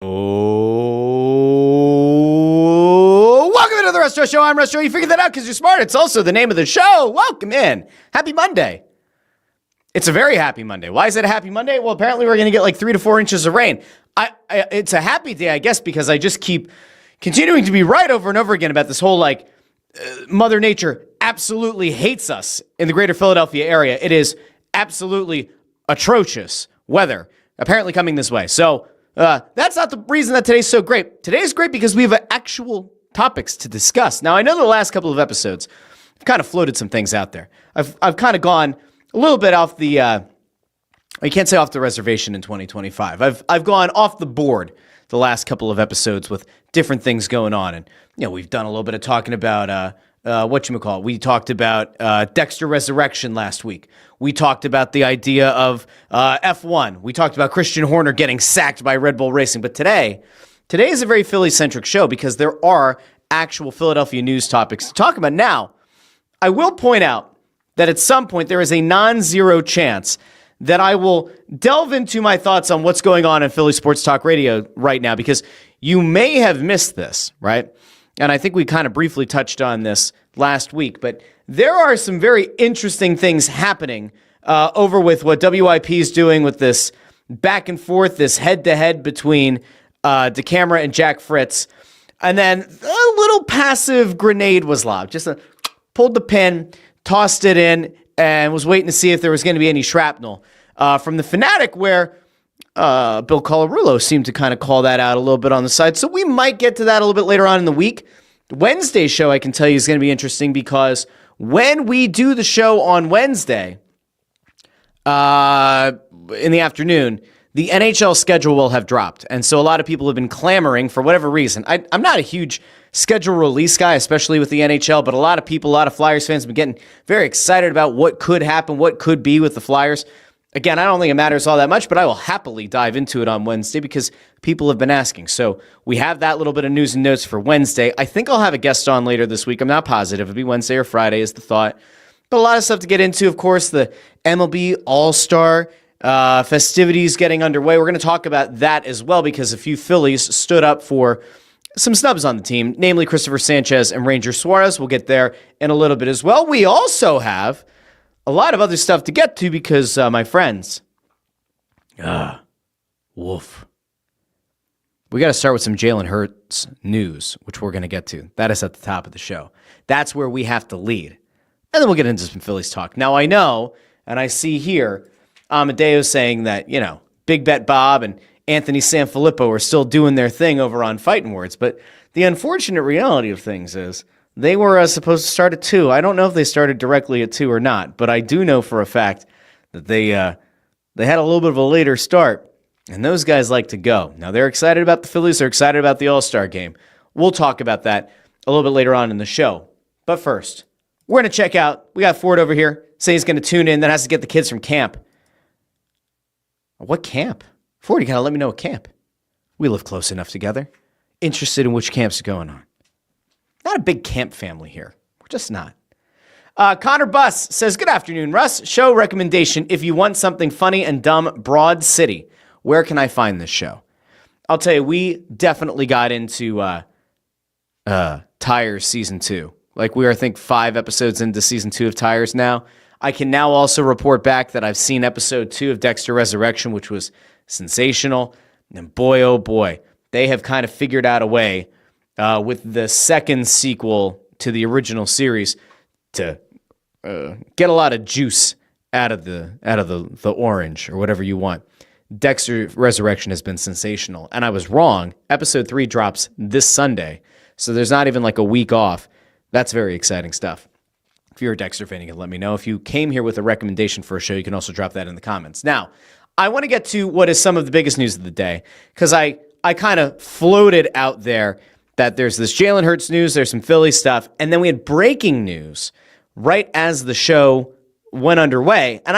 Oh, welcome into the Russ Joy Show. I'm Russ Joy. You figured that out because you're smart. It's also the name of the show. Welcome in. Happy Monday. It's a very happy Monday. Why is it a happy Monday? Well, apparently we're going to get like 3 to 4 inches of rain. It's a happy day, I guess, because I just keep continuing to be right over and over again about this whole Mother Nature absolutely hates us in the greater Philadelphia area. It is absolutely atrocious weather apparently coming this way. So that's not the reason that today's so great. Today's great because we have actual topics to discuss. Now, I know the last couple of episodes, I've kind of floated some things out there. I've kind of gone a little bit off the, you can't say off the reservation in 2025. I've gone off the board the last couple of episodes with different things going on. And, we've done a little bit of talking about, we talked about Dexter Resurrection last week. We talked about the idea of F1. We talked about Christian Horner getting sacked by Red Bull Racing. But today is a very Philly-centric show because there are actual Philadelphia news topics to talk about. Now, I will point out that at some point there is a non-zero chance that I will delve into my thoughts on what's going on in Philly Sports Talk Radio right now, because you may have missed this, right? And I think we kind of briefly touched on this last week, but there are some very interesting things happening over with what WIP is doing with this back and forth, this head-to-head between DeCamara and Jack Fritz. And then a little passive grenade was lobbed. Pulled the pin, tossed it in, and was waiting to see if there was going to be any shrapnel from the Fanatic, where Bill Colarulo seemed to kind of call that out a little bit on the side. So we might get to that a little bit later on in the week. Wednesday's show, I can tell you, is going to be interesting because when we do the show on Wednesday in the afternoon, the NHL schedule will have dropped. And so a lot of people have been clamoring for whatever reason. I'm not a huge schedule release guy, especially with the NHL, but a lot of people, a lot of Flyers fans have been getting very excited about what could happen, what could be with the Flyers. Again, I don't think it matters all that much, but I will happily dive into it on Wednesday because people have been asking. So we have that little bit of news and notes for Wednesday. I think I'll have a guest on later this week. I'm not positive. It'll be Wednesday or Friday is the thought. But a lot of stuff to get into. Of course, the MLB All-Star festivities getting underway. We're going to talk about that as well because a few Phillies stood up for some snubs on the team, namely Christopher Sanchez and Ranger Suarez. We'll get there in a little bit as well. We also have a lot of other stuff to get to because, my friends, woof. We got to start with some Jalen Hurts news, which we're going to get to. That is at the top of the show. That's where we have to lead. And then we'll get into some Phillies talk. Now, I know, and I see here, Amadeo saying that, Big Bet Bob and Anthony Sanfilippo are still doing their thing over on Phightin Words. But the unfortunate reality of things is they were supposed to start at 2. I don't know if they started directly at 2 or not, but I do know for a fact that they had a little bit of a later start, and those guys like to go. Now, they're excited about the Phillies. They're excited about the All-Star game. We'll talk about that a little bit later on in the show. But first, we're going to check out. We got Ford over here saying he's going to tune in. That has to get the kids from camp. What camp? Ford, you got to let me know what camp. We live close enough together. Interested in which camp's going on. Not a big camp family here. We're just not. Connor Buss says, good afternoon, Russ. Show recommendation if you want something funny and dumb, Broad City. Where can I find this show? I'll tell you, we definitely got into Tires Season 2. We are, I think, 5 episodes into Season 2 of Tires now. I can now also report back that I've seen Episode 2 of Dexter Resurrection, which was sensational. And boy, oh boy, they have kind of figured out a way with the second sequel to the original series to get a lot of juice out of the orange or whatever you want. Dexter Resurrection has been sensational, and I was wrong. Episode 3 drops this Sunday, so there's not even a week off. That's very exciting stuff. If you're a Dexter fan, you can let me know. If you came here with a recommendation for a show, you can also drop that in the comments. Now, I want to get to what is some of the biggest news of the day, because I kind of floated out there that there's this Jalen Hurts news, there's some Philly stuff, and then we had breaking news right as the show went underway. And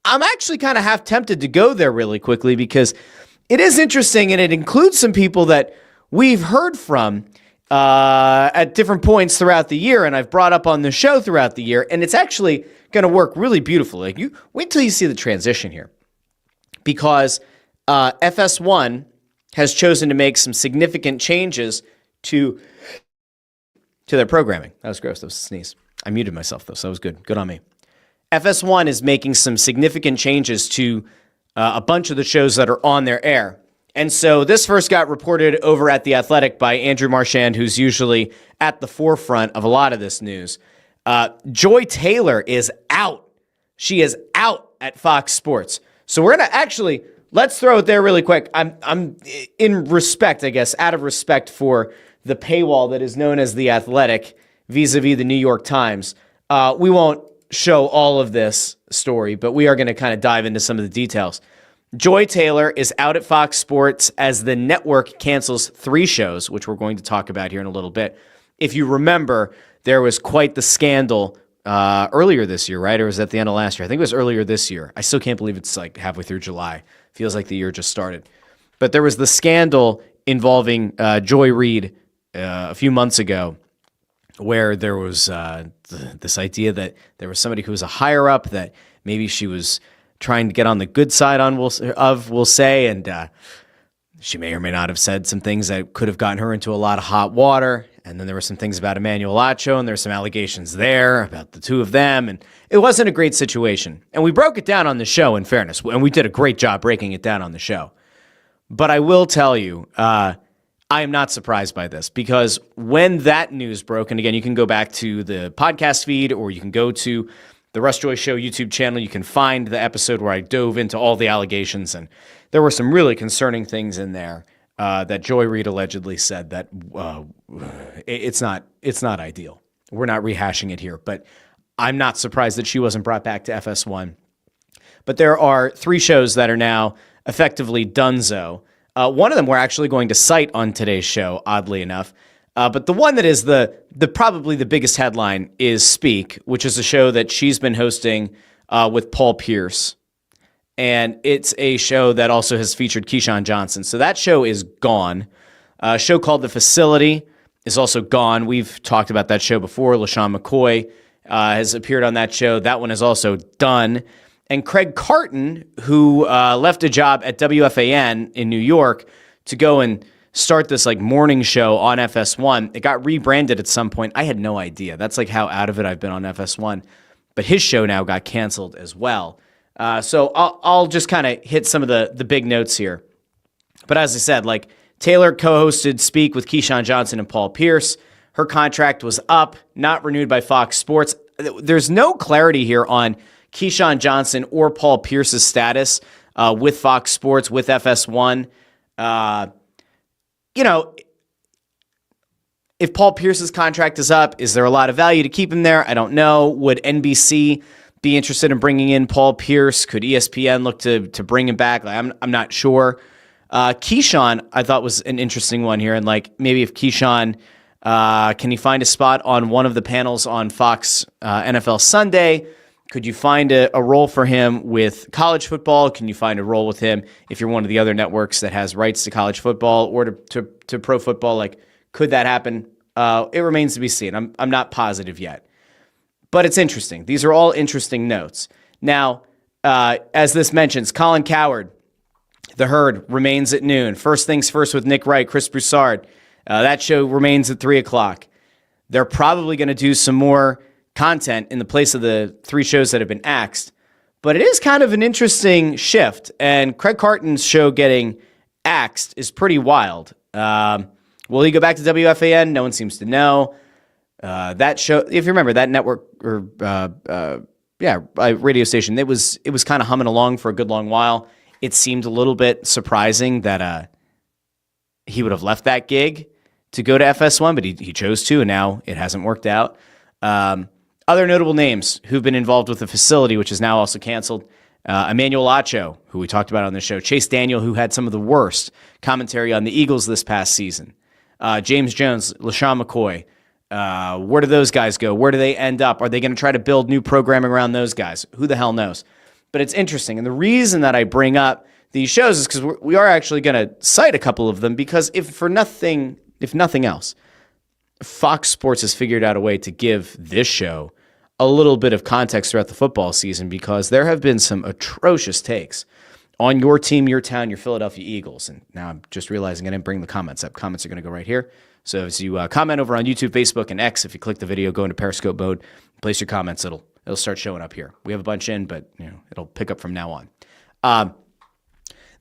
I'm actually kind of half tempted to go there really quickly because it is interesting, and it includes some people that we've heard from at different points throughout the year, and I've brought up on the show throughout the year, and it's actually going to work really beautifully. You wait till you see the transition here, because FS1 has chosen to make some significant changes to their programming. That was gross. That was a sneeze. I muted myself, though, so that was good. Good on me. FS1 is making some significant changes to a bunch of the shows that are on their air. And so this first got reported over at The Athletic by Andrew Marchand, who's usually at the forefront of a lot of this news. Joy Taylor is out. She is out at Fox Sports. So we're going to actually, let's throw it there really quick. I'm in respect, I guess, out of respect for the paywall that is known as The Athletic vis-a-vis the New York Times. We won't show all of this story, but we are going to kind of dive into some of the details. Joy Taylor is out at Fox Sports as the network cancels 3 shows, which we're going to talk about here in a little bit. If you remember, there was quite the scandal earlier this year, right? Or was that the end of last year? I think it was earlier this year. I still can't believe it's like halfway through July. Feels like the year just started. But there was the scandal involving Joy Reid a few months ago, where there was this idea that there was somebody who was a higher up that maybe she was trying to get on the good side we'll say, and she may or may not have said some things that could have gotten her into a lot of hot water. And then there were some things about Emmanuel Acho, and there's some allegations there about the two of them, and it wasn't a great situation. And we broke it down on the show, in fairness, and we did a great job breaking it down on the show. But I will tell you, I am not surprised by this, because when that news broke, and again, you can go back to the podcast feed, or you can go to the Russ Joy Show YouTube channel. You can find the episode where I dove into all the allegations, and there were some really concerning things in there that Joy Reid allegedly said that it's not ideal. We're not rehashing it here, but I'm not surprised that she wasn't brought back to FS1. But there are 3 shows that are now effectively donezo. One of them we're actually going to cite on today's show, oddly enough. But the one that is the probably the biggest headline is Speak, which is a show that she's been hosting with Paul Pierce. And it's a show that also has featured Keyshawn Johnson. So that show is gone. A show called The Facility is also gone. We've talked about that show before. LaShawn McCoy has appeared on that show. That one is also done. And Craig Carton, who left a job at WFAN in New York to go and start this like morning show on FS1. It got rebranded at some point. I had no idea. That's like how out of it I've been on FS1. But his show now got canceled as well. So I'll just kind of hit some of the big notes here. But as I said, like Taylor co-hosted Speak with Keyshawn Johnson and Paul Pierce. Her contract was up, not renewed by Fox Sports. There's no clarity here on Keyshawn Johnson or Paul Pierce's status with Fox Sports, with FS1. If Paul Pierce's contract is up, is there a lot of value to keep him there? I don't know. Would NBC be interested in bringing in Paul Pierce? Could ESPN look to bring him back? I'm not sure. Keyshawn, I thought, was an interesting one here. And like maybe if Keyshawn, can he find a spot on one of the panels on Fox NFL Sunday? Could you find a role for him with college football? Can you find a role with him if you're one of the other networks that has rights to college football or to pro football? Like, could that happen? It remains to be seen. I'm not positive yet. But it's interesting. These are all interesting notes. Now, as this mentions, Colin Cowherd, The Herd, remains at noon. First Things First with Nick Wright, Chris Broussard. That show remains at 3 o'clock. They're probably going to do some more content in the place of the 3 shows that have been axed. But it is kind of an interesting shift. And Craig Carton's show getting axed is pretty wild. Will he go back to WFAN? No one seems to know. That show, if you remember, that network or radio station, it was kind of humming along for a good long while. It seemed a little bit surprising that he would have left that gig to go to FS1, but he chose to, and now it hasn't worked out. Other notable names who've been involved with the facility, which is now also canceled. Emmanuel Acho, who we talked about on the show. Chase Daniel, who had some of the worst commentary on the Eagles this past season. James Jones, LaShawn McCoy. Where do those guys go? Where do they end up? Are they going to try to build new programming around those guys? Who the hell knows? But it's interesting. And the reason that I bring up these shows is because we are actually going to cite a couple of them, because if nothing else, Fox Sports has figured out a way to give this show a little bit of context throughout the football season, because there have been some atrocious takes on your team, your town, your Philadelphia Eagles. And now I'm just realizing I didn't bring the comments up. Comments are going to go right here. So as you comment over on YouTube, Facebook, and X, if you click the video, go into Periscope mode, place your comments, it'll start showing up here. We have a bunch in, but it'll pick up from now on.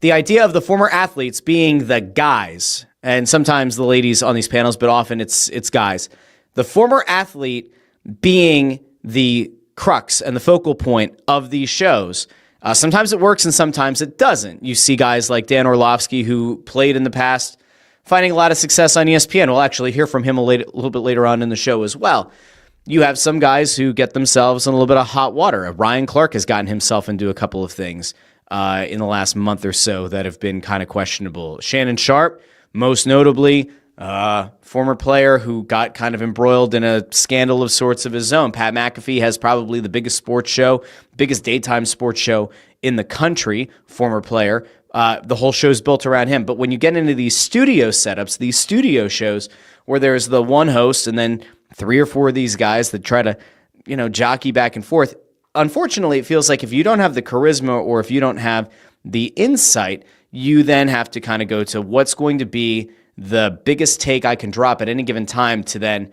The idea of the former athletes being the guys, and sometimes the ladies on these panels, but often it's guys. The former athlete being the crux and the focal point of these shows. Sometimes it works and sometimes it doesn't. You see guys like Dan Orlovsky, who played in the past, finding a lot of success on ESPN. We'll actually hear from him a little bit later on in the show as well. You have some guys who get themselves in a little bit of hot water. Ryan Clark has gotten himself into a couple of things in the last month or so that have been kind of questionable. Shannon Sharp, most notably, former player who got kind of embroiled in a scandal of sorts of his own. Pat McAfee has probably the biggest sports show, biggest daytime sports show in the country, former player. The whole show's built around him. But when you get into these studio setups, these studio shows where there's the one host and then 3 or 4 of these guys that try to, jockey back and forth, unfortunately, it feels like if you don't have the charisma or if you don't have the insight, you then have to kind of go to what's going to be the biggest take I can drop at any given time to then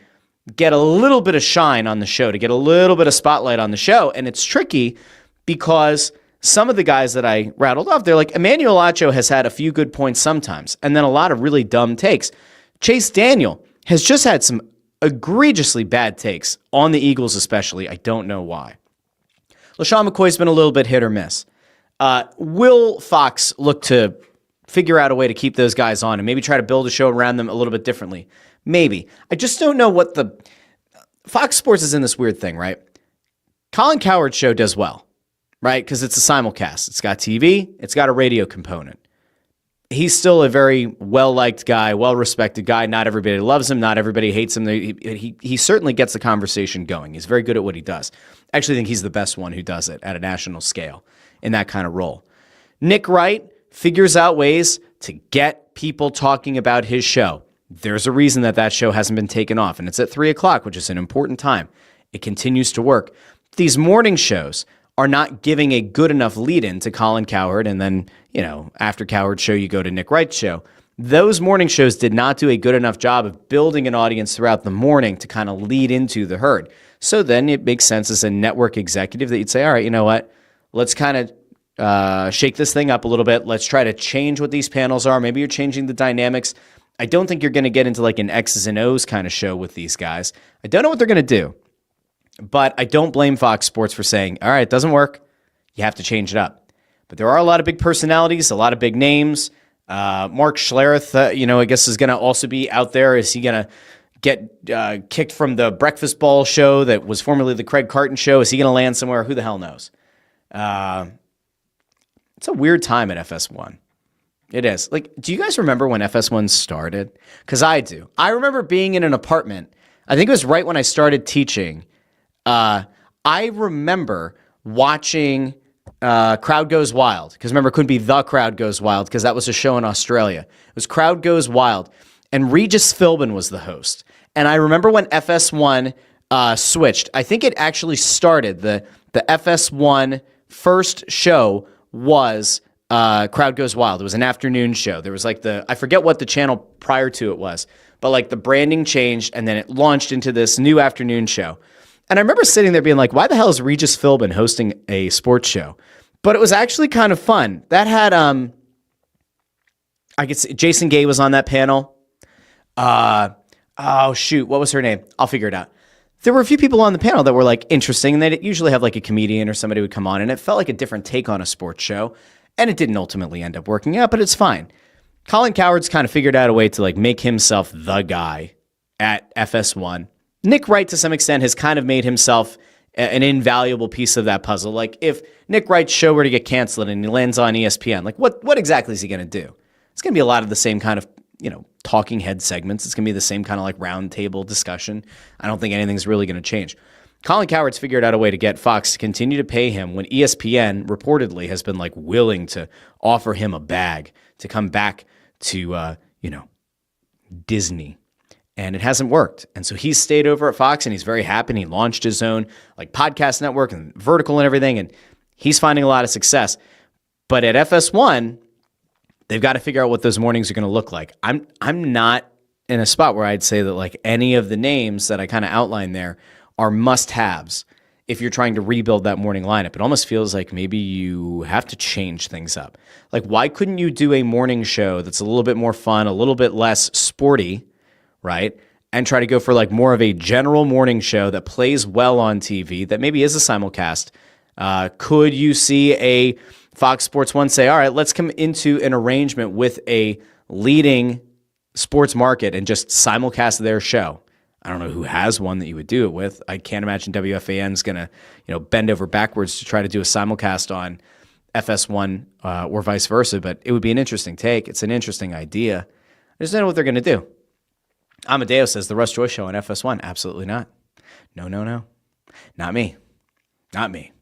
get a little bit of shine on the show, to get a little bit of spotlight on the show. And it's tricky because some of the guys that I rattled off, they're like, Emmanuel Acho has had a few good points sometimes, and then a lot of really dumb takes. Chase Daniel has just had some egregiously bad takes on the Eagles especially. I don't know why. LaShawn McCoy's been a little bit hit or miss. Will Fox look to figure out a way to keep those guys on and maybe try to build a show around them a little bit differently? Maybe. I just don't know what the... Fox Sports is in this weird thing, right? Colin Cowherd's show does well, right? Because it's a simulcast. It's got TV. It's got a radio component. He's still a very well-liked guy, well-respected guy. Not everybody loves him. Not everybody hates him. He certainly gets the conversation going. He's very good at what he does. I actually think he's the best one who does it at a national scale in that kind of role. Nick Wright figures out ways to get people talking about his show. There's a reason that show hasn't been taken off, and it's at 3 o'clock, which is an important time. It continues to work. These morning shows are not giving a good enough lead-in to Colin Cowherd, and then, after Cowherd's show, you go to Nick Wright's show. Those morning shows did not do a good enough job of building an audience throughout the morning to kind of lead into the herd. So then it makes sense as a network executive that you'd say, all right, you know what? Let's kind of shake this thing up a little bit. Let's try to change what these panels are. Maybe you're changing the dynamics. I don't think you're going to get into like an X's and O's kind of show with these guys. I don't know what they're going to do. But I don't blame Fox Sports for saying, all right, it doesn't work. You have to change it up. But there are a lot of big personalities, a lot of big names. Mark Schlereth, I guess is going to also be out there. Is he going to get kicked from the Breakfast Ball show that was formerly the Craig Carton show? Is he going to land somewhere? Who the hell knows? It's a weird time at FS1. It is. Like, do you guys remember when FS1 started? Because I do. I remember being in an apartment. I think it was right when I started teaching. I remember watching Crowd Goes Wild, because remember, it couldn't be The Crowd Goes Wild, because that was a show in Australia. It was Crowd Goes Wild, and Regis Philbin was the host. And I remember when FS1 switched. I think it actually started, the FS1 first show was Crowd Goes Wild. It was an afternoon show. There was like I forget what the channel prior to it was, but like the branding changed, and then it launched into this new afternoon show. And I remember sitting there being like, why the hell is Regis Philbin hosting a sports show? But it was actually kind of fun. That had, I guess Jason Gay was on that panel. What was her name? I'll figure it out. There were a few people on the panel that were like interesting, and they'd usually have like a comedian or somebody would come on, and it felt like a different take on a sports show. And it didn't ultimately end up working out, but it's fine. Colin Cowherd's kind of figured out a way to like make himself the guy at FS1. Nick Wright, to some extent, has kind of made himself an invaluable piece of that puzzle. Like, if Nick Wright's show were to get canceled and he lands on ESPN, like, what exactly is he going to do? It's going to be a lot of the same kind of, talking head segments. It's going to be the same kind of, like, round table discussion. I don't think anything's really going to change. Colin Cowherd's figured out a way to get Fox to continue to pay him when ESPN reportedly has been, like, willing to offer him a bag to come back to, Disney. And it hasn't worked. And so he's stayed over at Fox, and he's very happy. And he launched his own like podcast network and vertical and everything. And he's finding a lot of success. But at FS1, they've got to figure out what those mornings are going to look like. I'm not in a spot where I'd say that like any of the names that I kind of outlined there are must-haves if you're trying to rebuild that morning lineup. It almost feels like maybe you have to change things up. Like, why couldn't you do a morning show that's a little bit more fun, a little bit less sporty, right? And try to go for like more of a general morning show that plays well on TV, that maybe is a simulcast. Could you see a Fox Sports 1 say, all right, let's come into an arrangement with a leading sports market and just simulcast their show? I don't know who has one that you would do it with. I can't imagine WFAN's going to, bend over backwards to try to do a simulcast on FS1 or vice versa, but it would be an interesting take. It's an interesting idea. I just don't know what they're going to do. Amadeo says the Russ Joy Show on FS1. Absolutely not. No. Not me. Not me.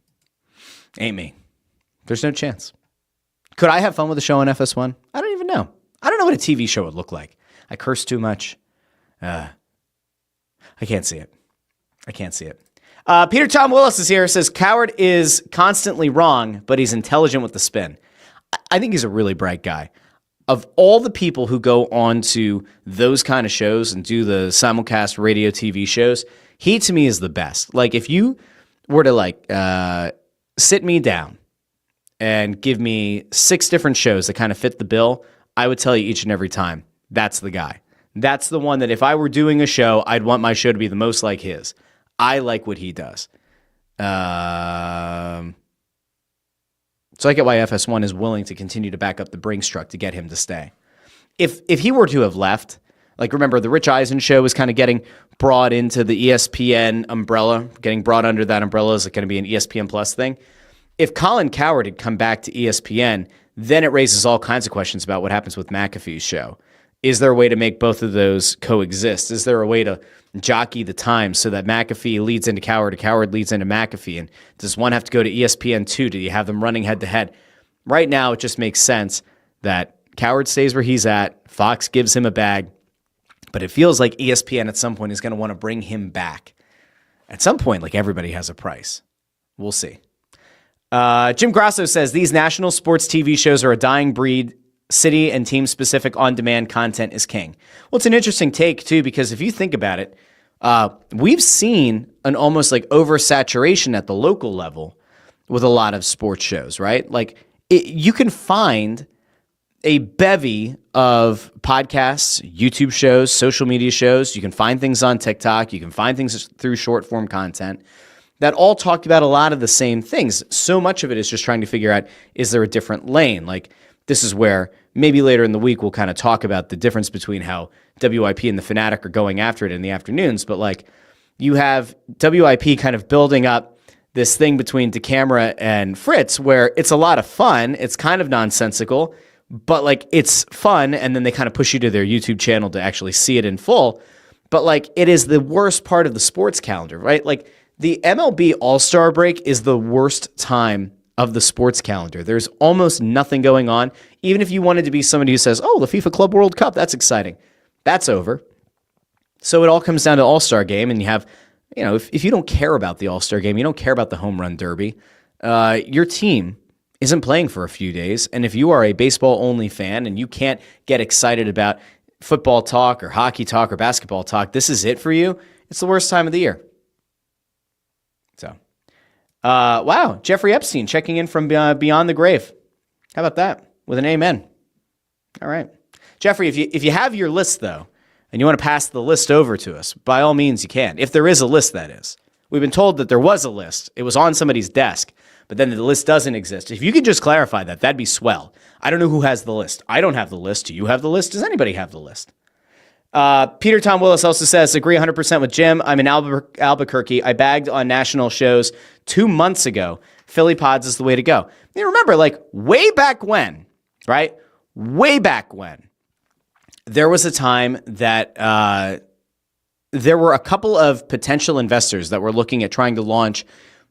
Ain't me. There's no chance. Could I have fun with a show on FS1? I don't even know. I don't know what a TV show would look like. I curse too much. I can't see it. Peter Tom Willis is here. Says Coward is constantly wrong, but he's intelligent with the spin. I think he's a really bright guy. Of all the people who go on to those kind of shows and do the simulcast radio TV shows, he to me is the best. Like, if you were to sit me down and give me 6 different shows that kind of fit the bill, I would tell you each and every time, that's the guy. That's the one that if I were doing a show, I'd want my show to be the most like his. I like what he does. So I get why FS1 is willing to continue to back up the Brinks truck to get him to stay. If he were to have left, like, remember the Rich Eisen show was kind of getting brought into the ESPN umbrella, getting brought under that umbrella is going to be an ESPN Plus thing. If Colin Coward had come back to ESPN, then it raises all kinds of questions about what happens with McAfee's show. Is there a way to make both of those coexist? Is there a way to jockey the time so that McAfee leads into Coward, or Coward leads into McAfee? And does one have to go to ESPN 2? Do you have them running head to head? Right now, it just makes sense that Coward stays where he's at. Fox gives him a bag. But it feels like ESPN at some point is going to want to bring him back. At some point, like, everybody has a price. We'll see. Jim Grasso says, these national sports TV shows are a dying breed. City and team-specific on-demand content is king. Well, it's an interesting take, too, because if you think about it, we've seen an almost like oversaturation at the local level with a lot of sports shows, right? Like, you can find a bevy of podcasts, YouTube shows, social media shows. You can find things on TikTok. You can find things through short-form content that all talk about a lot of the same things. So much of it is just trying to figure out, is there a different lane? Like, this is where maybe later in the week we'll kind of talk about the difference between how WIP and the Fanatic are going after it in the afternoons. But like, you have WIP kind of building up this thing between DeCamera and Fritz where it's a lot of fun. It's kind of nonsensical, but like, it's fun. And then they kind of push you to their YouTube channel to actually see it in full. But like, it is the worst part of the sports calendar, right? Like, the MLB All-Star break is the worst time of the sports calendar. There's almost nothing going on. Even if you wanted to be somebody who says, oh, the FIFA Club World Cup, that's exciting. That's over. So it all comes down to All-Star game, and you have, if you don't care about the All-Star game, you don't care about the home run derby, your team isn't playing for a few days. And if you are a baseball-only fan and you can't get excited about football talk or hockey talk or basketball talk, this is it for you. It's the worst time of the year. So, wow, Jeffrey Epstein checking in from beyond the grave. How about that? With an amen. All right. Jeffrey, if you have your list, though, and you want to pass the list over to us, by all means you can. If there is a list, that is. We've been told that there was a list. It was on somebody's desk, but then the list doesn't exist. If you could just clarify that, that'd be swell. I don't know who has the list. I don't have the list. Do you have the list? Does anybody have the list? Peter Tom Willis also says, agree 100% with Jim. I'm in Albuquerque. I bagged on national shows 2 months ago. Philly pods is the way to go. You remember, like, way back when, right? Way back when, there was a time that there were a couple of potential investors that were looking at trying to launch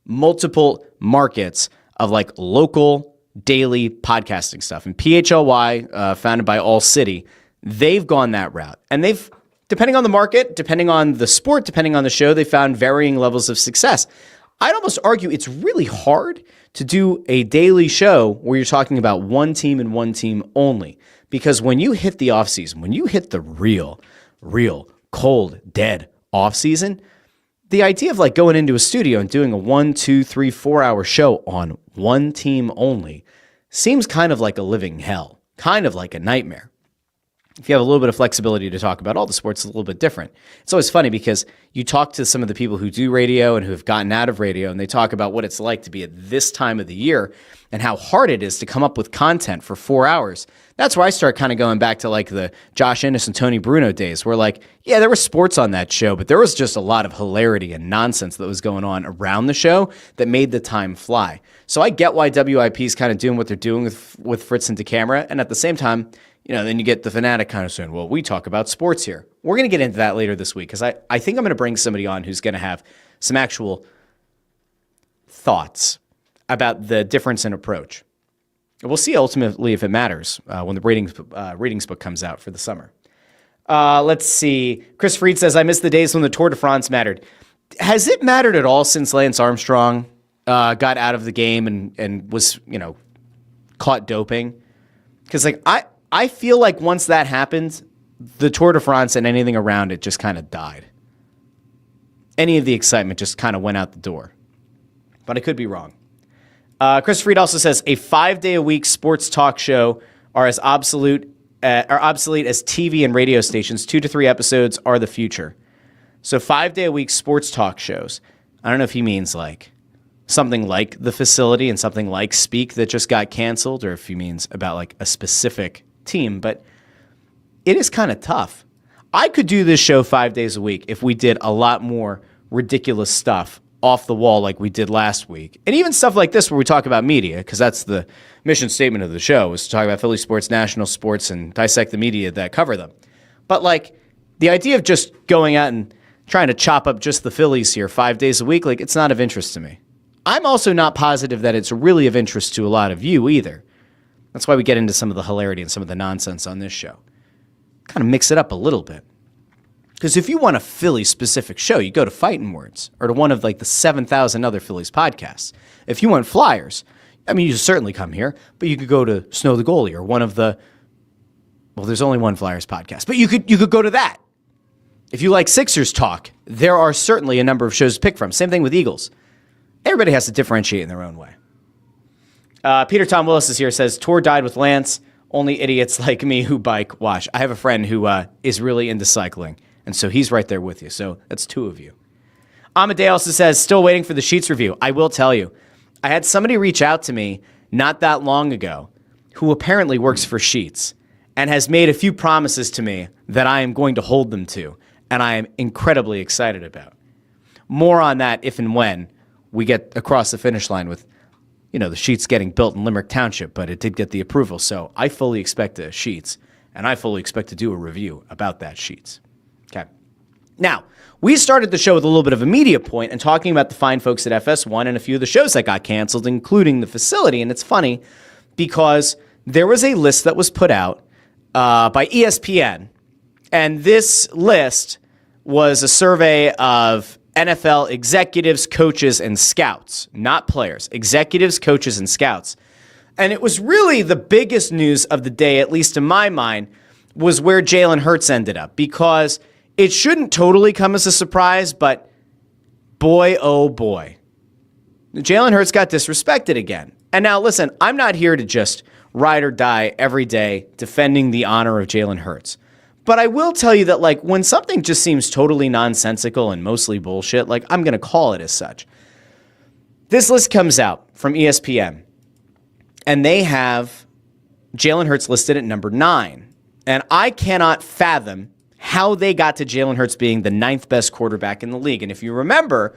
multiple markets of like local daily podcasting stuff. And PHLY, founded by All City, they've gone that route. And they've, depending on the market, depending on the sport, depending on the show, they found varying levels of success. I'd almost argue it's really hard to do a daily show where you're talking about one team and one team only. Because when you hit the offseason, when you hit the real, cold, dead offseason, the idea of like going into a studio and doing a 1, 2, 3, 4 hour show on one team only seems kind of like a living hell, kind of like a nightmare. If you have a little bit of flexibility to talk about all the sports, it's a little bit different. It's always funny because you talk to some of the people who do radio and who have gotten out of radio, and they talk about what it's like to be at this time of the year and how hard it is to come up with content for 4 hours. That's where I start kind of going back to like the Josh Ennis and Tony Bruno days where like, yeah, there was sports on that show, but there was just a lot of hilarity and nonsense that was going on around the show that made the time fly. So I get why WIP is kind of doing what they're doing with Fritz and DeCamera, and at the same time, then you get the fanatic kind of saying, well, we talk about sports here. We're going to get into that later this week because I think I'm going to bring somebody on who's going to have some actual thoughts about the difference in approach. We'll see ultimately if it matters when the ratings book comes out for the summer. Let's see. Chris Freed says, I miss the days when the Tour de France mattered. Has it mattered at all since Lance Armstrong got out of the game and was, caught doping? Because I feel like once that happened, the Tour de France and anything around it just kind of died. Any of the excitement just kind of went out the door. But I could be wrong. Chris Freed also says, a 5-day-a-week sports talk show are obsolete as TV and radio stations. 2 to 3 episodes are the future. So 5-day-a-week sports talk shows. I don't know if he means like something like The Facility and something like Speak that just got canceled, or if he means about like a specific team, but it is kind of tough. I could do this show 5 days a week if we did a lot more ridiculous stuff off the wall like we did last week. And even stuff like this where we talk about media, because that's the mission statement of the show, is to talk about Philly sports, national sports, and dissect the media that cover them. But like the idea of just going out and trying to chop up just the Phillies here 5 days a week, like it's not of interest to me. I'm also not positive that it's really of interest to a lot of you either. That's why we get into some of the hilarity and some of the nonsense on this show. Kind of mix it up a little bit. Because if you want a Philly-specific show, you go to Phightin Words or to one of like the 7,000 other Phillies podcasts. If you want flyers, I mean, you certainly come here, but you could go to Snow the Goalie or one of the, well, there's only one Flyers podcast, but you could go to that. If you like Sixers talk, there are certainly a number of shows to pick from. Same thing with Eagles. Everybody has to differentiate in their own way. Peter Tom Willis is here, says, Tour died with Lance. Only idiots like me who bike wash. I have a friend who is really into cycling, and so he's right there with you. So that's 2 of you. Amadeo also says, still waiting for the Sheets review. I will tell you, I had somebody reach out to me not that long ago who apparently works for Sheets and has made a few promises to me that I am going to hold them to, and I am incredibly excited about. More on that if and when we get across the finish line with the Sheets getting built in Limerick Township, but it did get the approval. So I fully expect a Sheets, and I fully expect to do a review about that Sheets. Okay. Now, we started the show with a little bit of a media point and talking about the fine folks at FS1 and a few of the shows that got canceled, including The Facility. And it's funny because there was a list that was put out by ESPN, and this list was a survey of NFL executives, coaches, and scouts, not players, executives, coaches, and scouts. And it was really the biggest news of the day, at least in my mind, was where Jalen Hurts ended up, because it shouldn't totally come as a surprise, but boy, oh boy, Jalen Hurts got disrespected again. And now listen, I'm not here to just ride or die every day defending the honor of Jalen Hurts. But I will tell you that, like, when something just seems totally nonsensical and mostly bullshit, like, I'm going to call it as such. This list comes out from ESPN, and they have Jalen Hurts listed at number 9. And I cannot fathom how they got to Jalen Hurts being the 9th best quarterback in the league. And if you remember,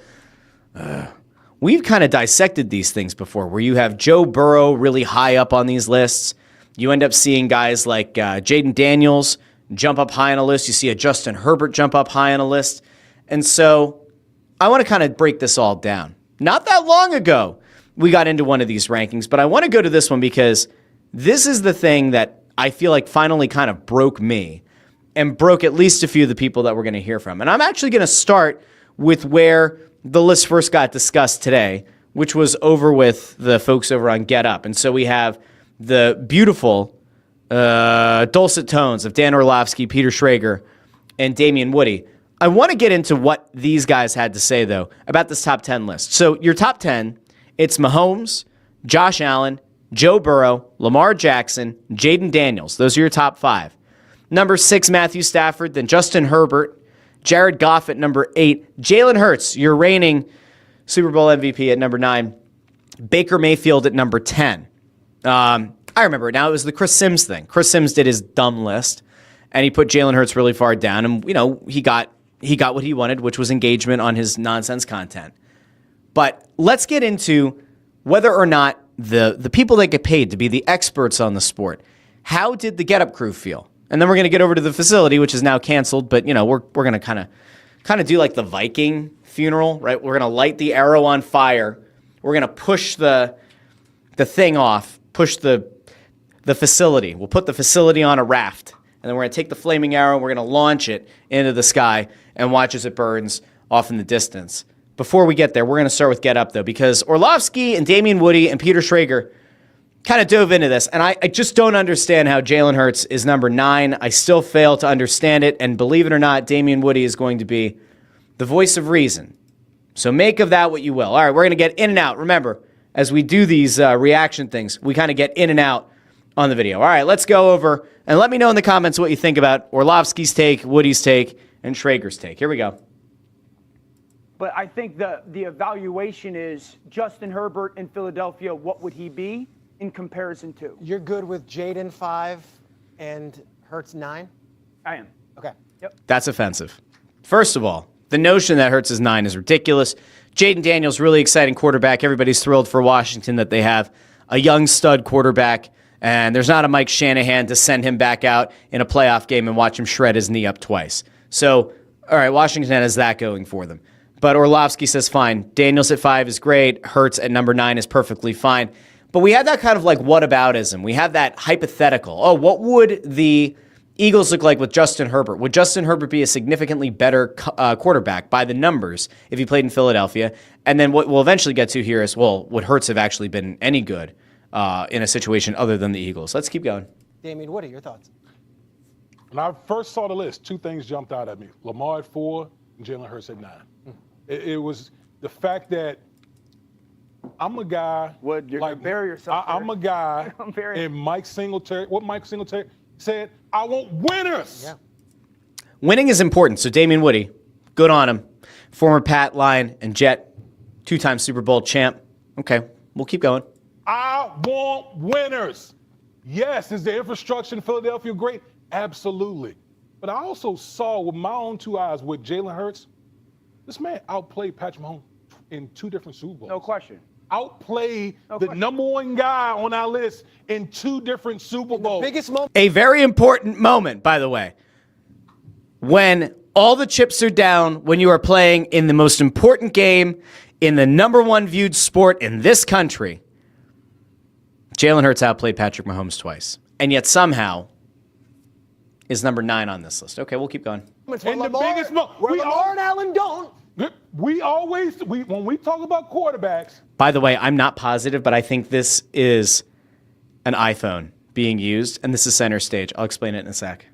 we've kind of dissected these things before, where you have Joe Burrow really high up on these lists. You end up seeing guys like Jaden Daniels jump up high on a list. You see a Justin Herbert jump up high on a list. And so I want to kind of break this all down. Not that long ago, we got into one of these rankings, but I want to go to this one because this is the thing that I feel like finally kind of broke me and broke at least a few of the people that we're going to hear from. And I'm actually going to start with where the list first got discussed today, which was over with the folks over on Get Up. And so we have the beautiful dulcet tones of Dan Orlovsky, Peter Schrager, and Damian Woody. I want to get into what these guys had to say, though, about this top 10 list. So your top 10, it's Mahomes, Josh Allen, Joe Burrow, Lamar Jackson, Jaden Daniels. Those are your top 5. Number 6, Matthew Stafford, then Justin Herbert, Jared Goff at number 8, Jalen Hurts, your reigning Super Bowl MVP at number 9, Baker Mayfield at number 10. I remember it now. It was the Chris Sims thing. Chris Sims did his dumb list, and he put Jalen Hurts really far down, and he got what he wanted, which was engagement on his nonsense content. But let's get into whether or not the people that get paid to be the experts on the sport, how did the Get Up crew feel? And then we're going to get over to the facility, which is now canceled, but we're going to kind of do like the Viking funeral, right? We're going to light the arrow on fire. We're going to push the thing off, push the facility. We'll put the facility on a raft, and then we're going to take the flaming arrow and we're going to launch it into the sky and watch as it burns off in the distance. Before we get there, we're going to start with Get Up, though, because Orlovsky and Damian Woody and Peter Schrager kind of dove into this, and I just don't understand how Jalen Hurts is number 9. I still fail to understand it, and believe it or not, Damian Woody is going to be the voice of reason. So make of that what you will. All right, we're going to get in and out. Remember, as we do these reaction things, we kind of get in and out on the video. All right, let's go over, and let me know in the comments what you think about Orlovsky's take, Woody's take, and Schrager's take. Here we go. But I think the evaluation is Justin Herbert in Philadelphia, what would he be in comparison to? You're good with Jaden 5 and Hurts 9? I am. Okay. Yep. That's offensive. First of all, the notion that Hurts is 9 is ridiculous. Jaden Daniels, really exciting quarterback. Everybody's thrilled for Washington that they have a young stud quarterback, and there's not a Mike Shanahan to send him back out in a playoff game and watch him shred his knee up twice. So, all right, Washington has that going for them. But Orlovsky says fine. Daniels at 5 is great. Hurts at number 9 is perfectly fine. But we had that kind of like whataboutism. We have that hypothetical. Oh, what would the Eagles look like with Justin Herbert? Would Justin Herbert be a significantly better quarterback by the numbers if he played in Philadelphia? And then what we'll eventually get to here is, well, would Hurts have actually been any good in a situation other than the Eagles? Let's keep going. Damian, what are your thoughts? When I first saw the list, 2 things jumped out at me. Lamar at 4 and Jalen Hurts at 9. It was the fact that I'm a guy. Would you bury yourself? I'm a guy. And Mike Singletary, what Mike Singletary said, I want winners. Yeah. Winning is important. So Damian Woody, good on him. Former Pat, Lion, and Jet, 2-time Super Bowl champ. Okay, we'll keep going. I want winners. Yes, is the infrastructure in Philadelphia great? Absolutely. But I also saw with my own 2 eyes with Jalen Hurts, this man outplayed Patrick Mahomes in 2 different Super Bowls. No question. Outplayed the number 1 guy on our list in 2 different Super Bowls. The biggest moment. A very important moment, by the way. When all the chips are down, when you are playing in the most important game in the number 1 viewed sport in this country, Jalen Hurts outplayed Patrick Mahomes twice. And yet somehow is number 9 on this list. Okay, we'll keep going. And the biggest moment. Lamar and Allen don't. When we talk about quarterbacks. By the way, I'm not positive, but I think this is an iPhone being used, and this is center stage. I'll explain it in a sec.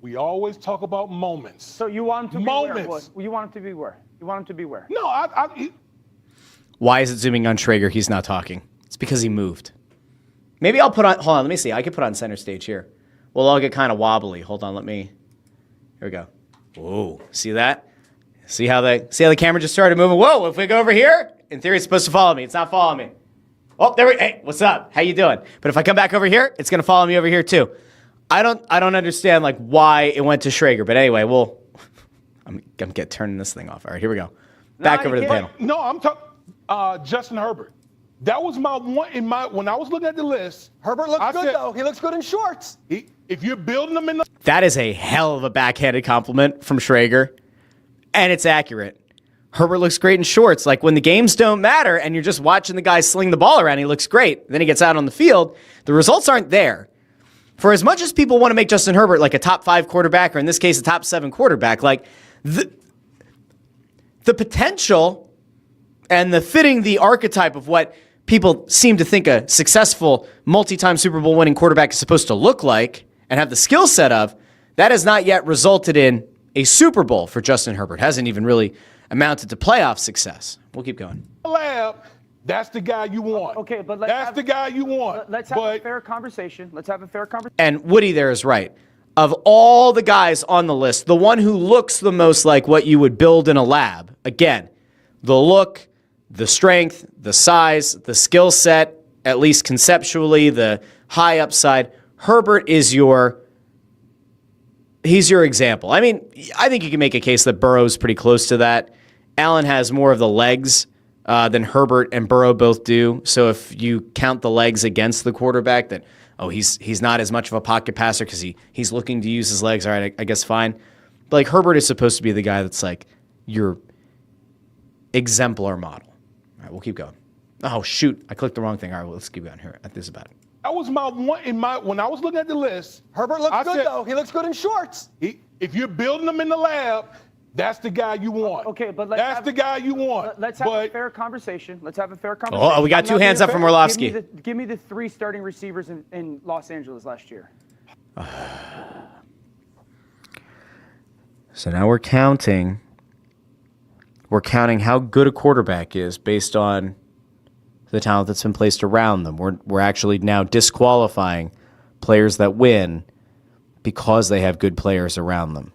We always talk about moments. So you want him to moments. be where? You want him to be where? You want him to be where? No, Why is it zooming on Schrager? He's not talking. It's because he moved. Maybe I'll put on, hold on, let me see. I could put on center stage here. We'll all get kind of wobbly. Hold on, here we go. Whoa, see that? See how the camera just started moving? Whoa, if we go over here, in theory it's supposed to follow me. It's not following me. Oh, hey, what's up? How you doing? But if I come back over here, it's going to follow me over here too. I don't understand like why it went to Schrager, but anyway, I'm turning this thing off. All right, here we go. Back over to the panel. No, I'm talking Justin Herbert. That was my one when I was looking at the list. Herbert looks good though. He looks good in shorts. If you're building them in the That is a hell of a backhanded compliment from Schrager, and it's accurate. Herbert looks great in shorts. Like when the games don't matter and you're just watching the guy sling the ball around, he looks great. Then he gets out on the field. The results aren't there. For as much as people want to make Justin Herbert like a top 5 quarterback, or in this case, a top 7 quarterback, like the the potential and the fitting the archetype of what people seem to think a successful multi-time Super Bowl winning quarterback is supposed to look like and have the skill set of, that has not yet resulted in a Super Bowl for Justin Herbert. Hasn't even really amounted to playoff success. We'll keep going. Lab, that's the guy you want. Okay, but that's the guy you want. Let's have a fair conversation. And Woody there is right. Of all the guys on the list, the one who looks the most like what you would build in a lab, again, the look, the strength, the size, the skill set, at least conceptually, the high upside, Herbert is he's your example. I mean, I think you can make a case that Burrow's pretty close to that. Allen has more of the legs than Herbert and Burrow both do. So if you count the legs against the quarterback, that he's not as much of a pocket passer because he's looking to use his legs. All right, I guess fine. But like Herbert is supposed to be the guy that's like your exemplar model. All right, we'll keep going. Oh shoot, I clicked the wrong thing. All right, well, let's keep going here. This is about it. That was my one when I was looking at the list. Herbert looks good, though. He looks good in shorts. If you're building him in the lab, that's the guy you want. Okay, but that's the guy you want. Let's have a fair conversation. Oh, we got two hands up from Orlovsky. Give me the 3 starting receivers in Los Angeles last year. So now we're counting. We're counting how good a quarterback is based on the talent that's been placed around them. We're actually now disqualifying players that win because they have good players around them.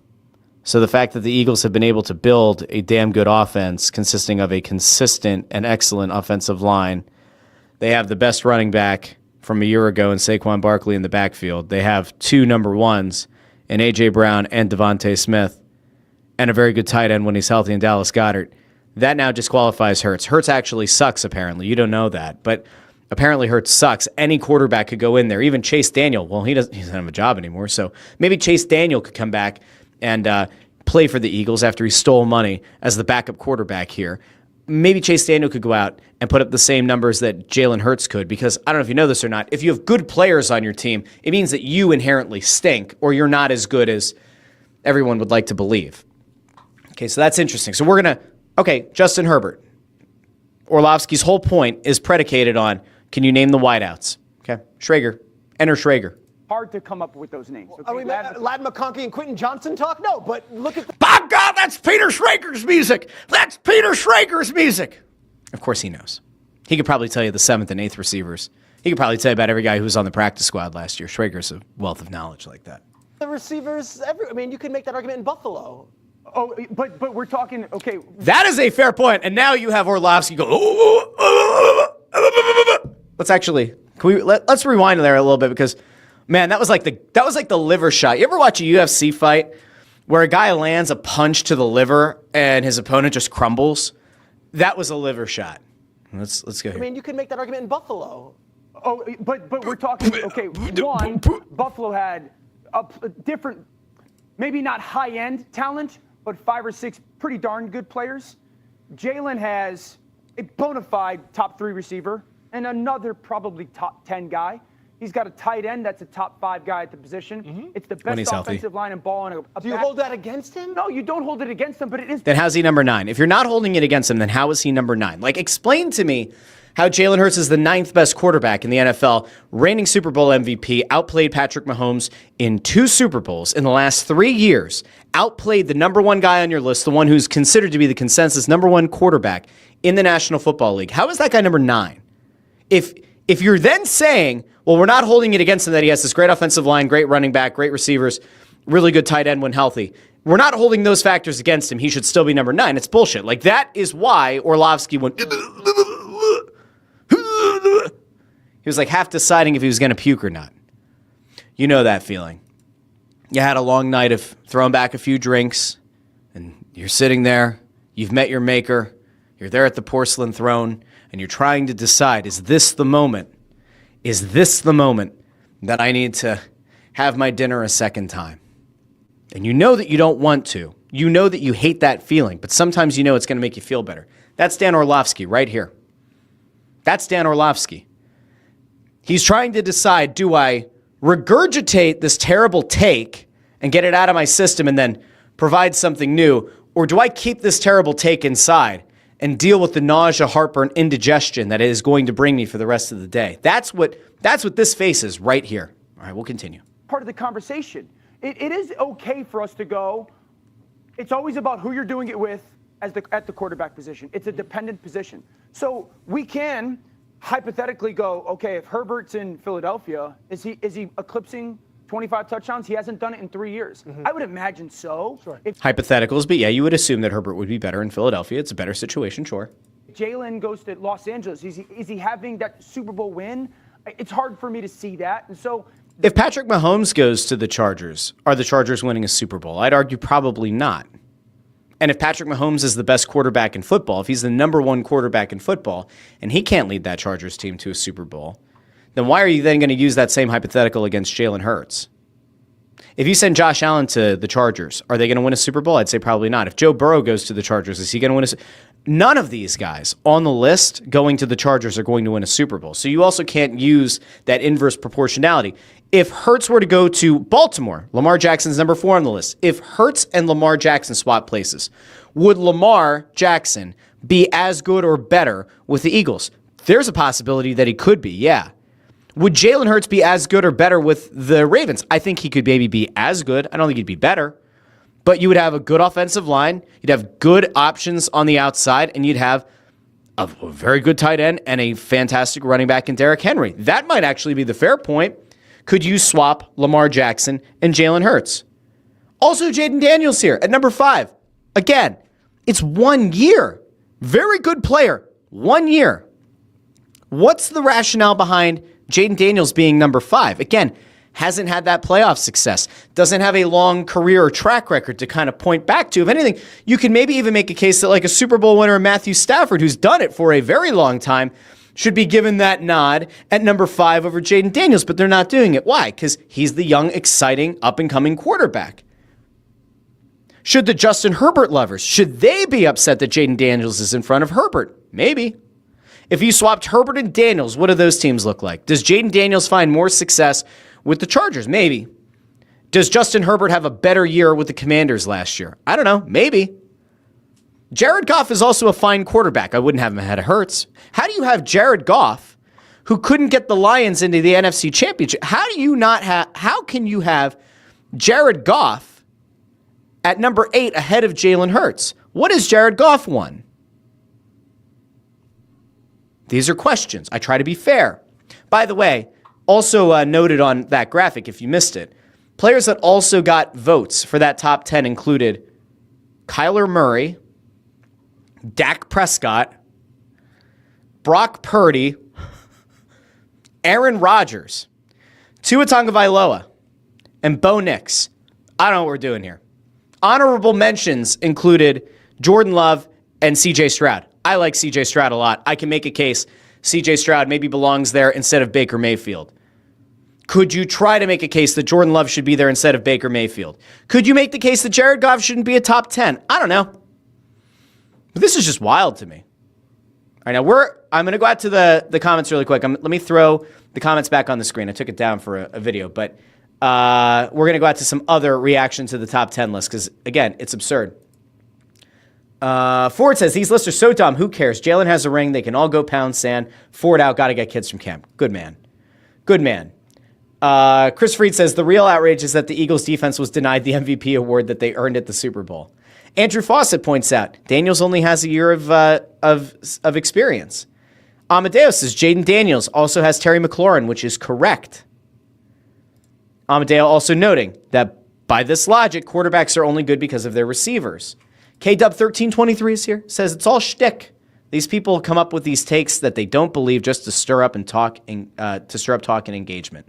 So the fact that the Eagles have been able to build a damn good offense consisting of a consistent and excellent offensive line, they have the best running back from a year ago in Saquon Barkley in the backfield. They have 2 number ones in A.J. Brown and Devontae Smith, and a very good tight end when he's healthy in Dallas Goedert. That now disqualifies Hurts. Hurts actually sucks, apparently. You don't know that. But apparently Hurts sucks. Any quarterback could go in there. Even Chase Daniel. Well, he doesn't have a job anymore. So maybe Chase Daniel could come back and play for the Eagles after he stole money as the backup quarterback here. Maybe Chase Daniel could go out and put up the same numbers that Jalen Hurts could, because I don't know if you know this or not. If you have good players on your team, it means that you inherently stink or you're not as good as everyone would like to believe. Okay, so that's interesting. So we're going to... Okay, Justin Herbert. Orlovsky's whole point is predicated on, can you name the wideouts? Okay, Schrager. Enter Schrager. Hard to come up with those names. Okay? Are we Ladd McConkey and Quentin Johnson talk? No, but look at the... By God, that's Peter Schrager's music. That's Peter Schrager's music. Of course he knows. He could probably tell you the 7th and 8th receivers. He could probably tell you about every guy who was on the practice squad last year. Schrager's a wealth of knowledge like that. The receivers, you could make that argument in Buffalo. Oh, but we're talking, okay. That is a fair point. And now you have Orlovsky go, let's rewind there a little bit, because man, that was like the liver shot. You ever watch a UFC fight where a guy lands a punch to the liver and his opponent just crumbles? That was a liver shot. Let's go here. You could make that argument in Buffalo. Oh, but we're talking, okay, one, Buffalo had a different, maybe not high-end talent, but 5 or 6 pretty darn good players. Jalen has a bona fide top 3 receiver and another probably top 10 guy. He's got a tight end that's a top 5 guy at the position. Mm-hmm. It's the best offensive line and ball. Do you hold that against him? No, you don't hold it against him, but it is. Then how's he number 9? If you're not holding it against him, then how is he number 9? Like, explain to me how Jalen Hurts is the 9th best quarterback in the NFL, reigning Super Bowl MVP, outplayed Patrick Mahomes in 2 Super Bowls in the last 3 years, outplayed the number 1 guy on your list, the one who's considered to be the consensus number 1 quarterback in the National Football League. How is that guy number 9? If you're then saying, well, we're not holding it against him that he has this great offensive line, great running back, great receivers, really good tight end when healthy, we're not holding those factors against him. He should still be number 9. It's bullshit. Like, that is why Orlovsky went... He was like half deciding if he was going to puke or not. You know that feeling. You had a long night of throwing back a few drinks, and you're sitting there, you've met your maker, you're there at the porcelain throne, and you're trying to decide, is this the moment? Is this the moment that I need to have my dinner a second time? And you know that you don't want to. You know that you hate that feeling, but sometimes you know it's going to make you feel better. That's Dan Orlovsky right here. That's Dan Orlovsky. He's trying to decide, do I regurgitate this terrible take and get it out of my system and then provide something new, Or do I keep this terrible take inside and deal with the nausea, heartburn, indigestion that it is going to bring me for the rest of the day? That's what this face is right here. All right, we'll continue. Part of the conversation. It is okay for us to go. It's always about who you're doing it with at the quarterback position. It's a dependent position. So we can hypothetically go, okay, if Herbert's in Philadelphia, is he eclipsing 25 touchdowns? He hasn't done it in 3 years. I would imagine so. Sure. If Hypotheticals, but yeah, you would assume that Herbert would be better in Philadelphia. It's a better situation, sure. Jalen goes to Los Angeles, is he having that Super Bowl win? It's hard for me to see that. And so If Patrick Mahomes goes to the Chargers, are the Chargers winning a Super Bowl? I'd argue probably not. And if Patrick Mahomes is the best quarterback in football, if he's the number one quarterback in football, and he can't lead that Chargers team to a Super Bowl, then why are you then going to use that same hypothetical against Jalen Hurts? If you send Josh Allen to the Chargers, are they going to win a Super Bowl? I'd say probably not. If Joe Burrow goes to the Chargers, is he going to win None of these guys on the list going to the Chargers are going to win a Super Bowl. So you also can't use that inverse proportionality. If Hurts were to go to Baltimore, Lamar Jackson's number 4 on the list. If Hurts and Lamar Jackson swap places, would Lamar Jackson be as good or better with the Eagles? There's a possibility that he could be, yeah. Would Jalen Hurts be as good or better with the Ravens? I think he could maybe be as good. I don't think he'd be better. But you would have a good offensive line, you'd have good options on the outside, and you'd have a very good tight end and a fantastic running back in Derrick Henry. That might actually be the fair point. Could you swap Lamar Jackson and Jalen Hurts? Also, Jaden Daniels here at number 5. Again, it's 1 year. Very good player. 1 year. What's the rationale behind Jaden Daniels being number 5? Again, hasn't had that playoff success. Doesn't have a long career or track record to kind of point back to. If anything, you can maybe even make a case that like a Super Bowl winner Matthew Stafford, who's done it for a very long time, should be given that nod at number 5 over Jaden Daniels, but they're not doing it. Why? Because he's the young, exciting, up-and-coming quarterback. Should the Justin Herbert lovers, should they be upset that Jaden Daniels is in front of Herbert? Maybe. If you swapped Herbert and Daniels, what do those teams look like? Does Jaden Daniels find more success with the Chargers? Maybe. Does Justin Herbert have a better year with the Commanders last year? I don't know. Maybe. Jared Goff is also a fine quarterback. I wouldn't have him ahead of Hurts. How do you have Jared Goff, who couldn't get the Lions into the NFC Championship? How can you have Jared Goff at number 8 ahead of Jalen Hurts? What has Jared Goff won? These are questions. I try to be fair. By the way, also noted on that graphic, if you missed it, players that also got votes for that top 10 included Kyler Murray, Dak Prescott, Brock Purdy, Aaron Rodgers, Tua Tagovailoa, and Bo Nix. I don't know what we're doing here. Honorable mentions included Jordan Love and CJ Stroud. I like CJ Stroud a lot. I can make a case CJ Stroud maybe belongs there instead of Baker Mayfield. Could you try to make a case that Jordan Love should be there instead of Baker Mayfield? Could you make the case that Jared Goff shouldn't be a top 10? I don't know. But this is just wild to me. All right, now I'm going to go out to the comments really quick. Let me throw the comments back on the screen. I took it down for a video, but we're going to go out to some other reaction to the top 10 list because, again, it's absurd. Ford says, these lists are so dumb. Who cares? Jalen has a ring. They can all go pound sand. Ford out. Got to get kids from camp. Good man. Good man. Chris Freed says, the real outrage is that the Eagles defense was denied the MVP award that they earned at the Super Bowl. Andrew Fawcett points out, Daniels only has a year of experience. Amadeus says, Jaden Daniels also has Terry McLaurin, which is correct. Amadeo also noting that by this logic, quarterbacks are only good because of their receivers. KW1323 is here, says it's all shtick. These people come up with these takes that they don't believe just to stir up talk and engagement.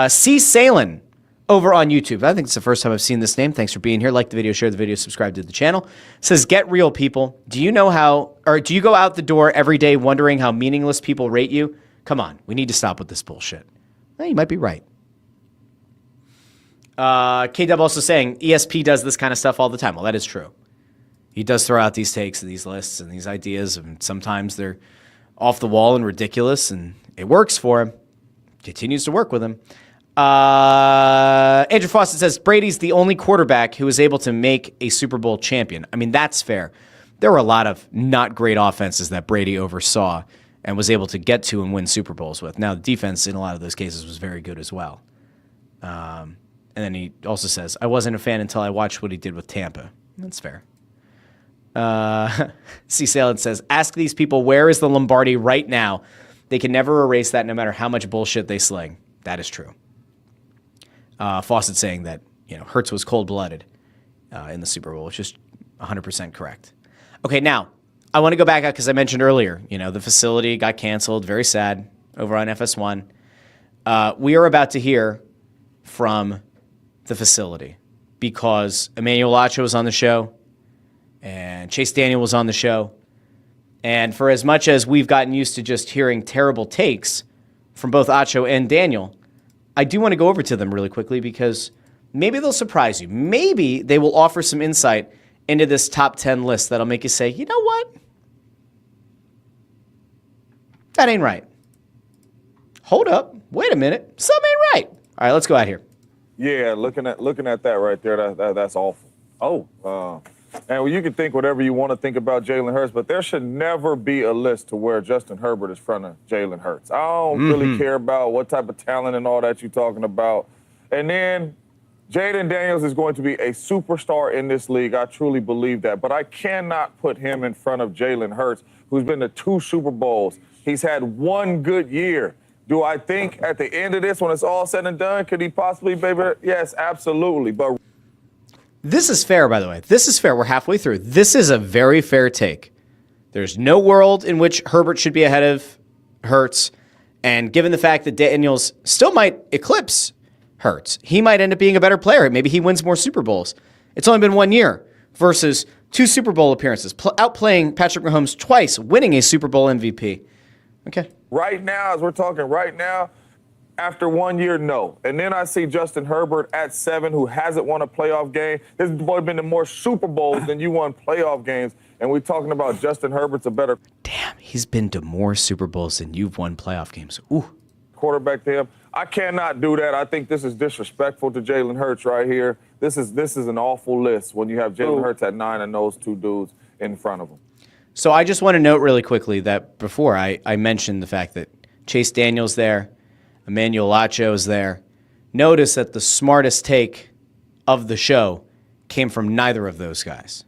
C. Salen over on YouTube. I think it's the first time I've seen this name. Thanks for being here. Like the video, share the video, subscribe to the channel. Says, get real, people. Do you go out the door every day wondering how meaningless people rate you? Come on, we need to stop with this bullshit. Well, you might be right. KW also saying ESP does this kind of stuff all the time. Well, that is true. He does throw out these takes and these lists and these ideas, and sometimes they're off the wall and ridiculous, and it works for him. Continues to work with him. Andrew Fawcett says, Brady's the only quarterback who was able to make a Super Bowl champion. I mean, that's fair. There were a lot of not great offenses that Brady oversaw and was able to get to and win Super Bowls with. Now, the defense in a lot of those cases was very good as well. And then he also says, I wasn't a fan until I watched what he did with Tampa. That's fair. C. Salad says, ask these people, where is the Lombardi right now? They can never erase that no matter how much bullshit they sling. That is true. Fawcett saying that, Hurts was cold-blooded in the Super Bowl, which is 100% correct. Okay, now, I want to go back out because I mentioned earlier, the facility got canceled, very sad, over on FS1. We are about to hear from the facility because Emmanuel Acho was on the show and Chase Daniel was on the show. And for as much as we've gotten used to just hearing terrible takes from both Acho and Daniel, I do want to go over to them really quickly because maybe they'll surprise you. Maybe they will offer some insight into this top 10 list that'll make you say, you know what? That ain't right. Hold up. Wait a minute. Something ain't right. All right, let's go out here. Yeah, looking at that right there, that's awful. And you can think whatever you want to think about Jalen Hurts, but there should never be a list to where Justin Herbert is in front of Jalen Hurts. I don't really care about what type of talent and all that you're talking about. And then Jaden Daniels is going to be a superstar in this league. I truly believe that. But I cannot put him in front of Jalen Hurts, who's been to 2 Super Bowls. He's had 1 good year. Do I think at the end of this, when it's all said and done, could he possibly be better? Yes, absolutely. But this is fair, by the way. This is fair. We're halfway through. This is a very fair take. There's no world in which Herbert should be ahead of Hurts. And given the fact that Daniels still might eclipse Hurts, he might end up being a better player. Maybe he wins more Super Bowls. It's only been 1 year versus 2 Super Bowl appearances, outplaying Patrick Mahomes twice, winning a Super Bowl MVP. Okay. Right now, as we're talking right now, after 1 year, no. And then I see Justin Herbert at 7, who hasn't won a playoff game. This boy been to more Super Bowls than you won playoff games. And we're talking about Justin Herbert's a better Damn, he's been to more Super Bowls than you've won playoff games. Ooh. quarterback to him. I cannot do that. I think this is disrespectful to Jalen Hurts right here. This is an awful list when you have Jalen Hurts at 9 and those 2 dudes in front of him. So I just want to note really quickly that before I mentioned the fact that Chase Daniel's there, Emmanuel Acho is there. Notice that the smartest take of the show came from neither of those guys.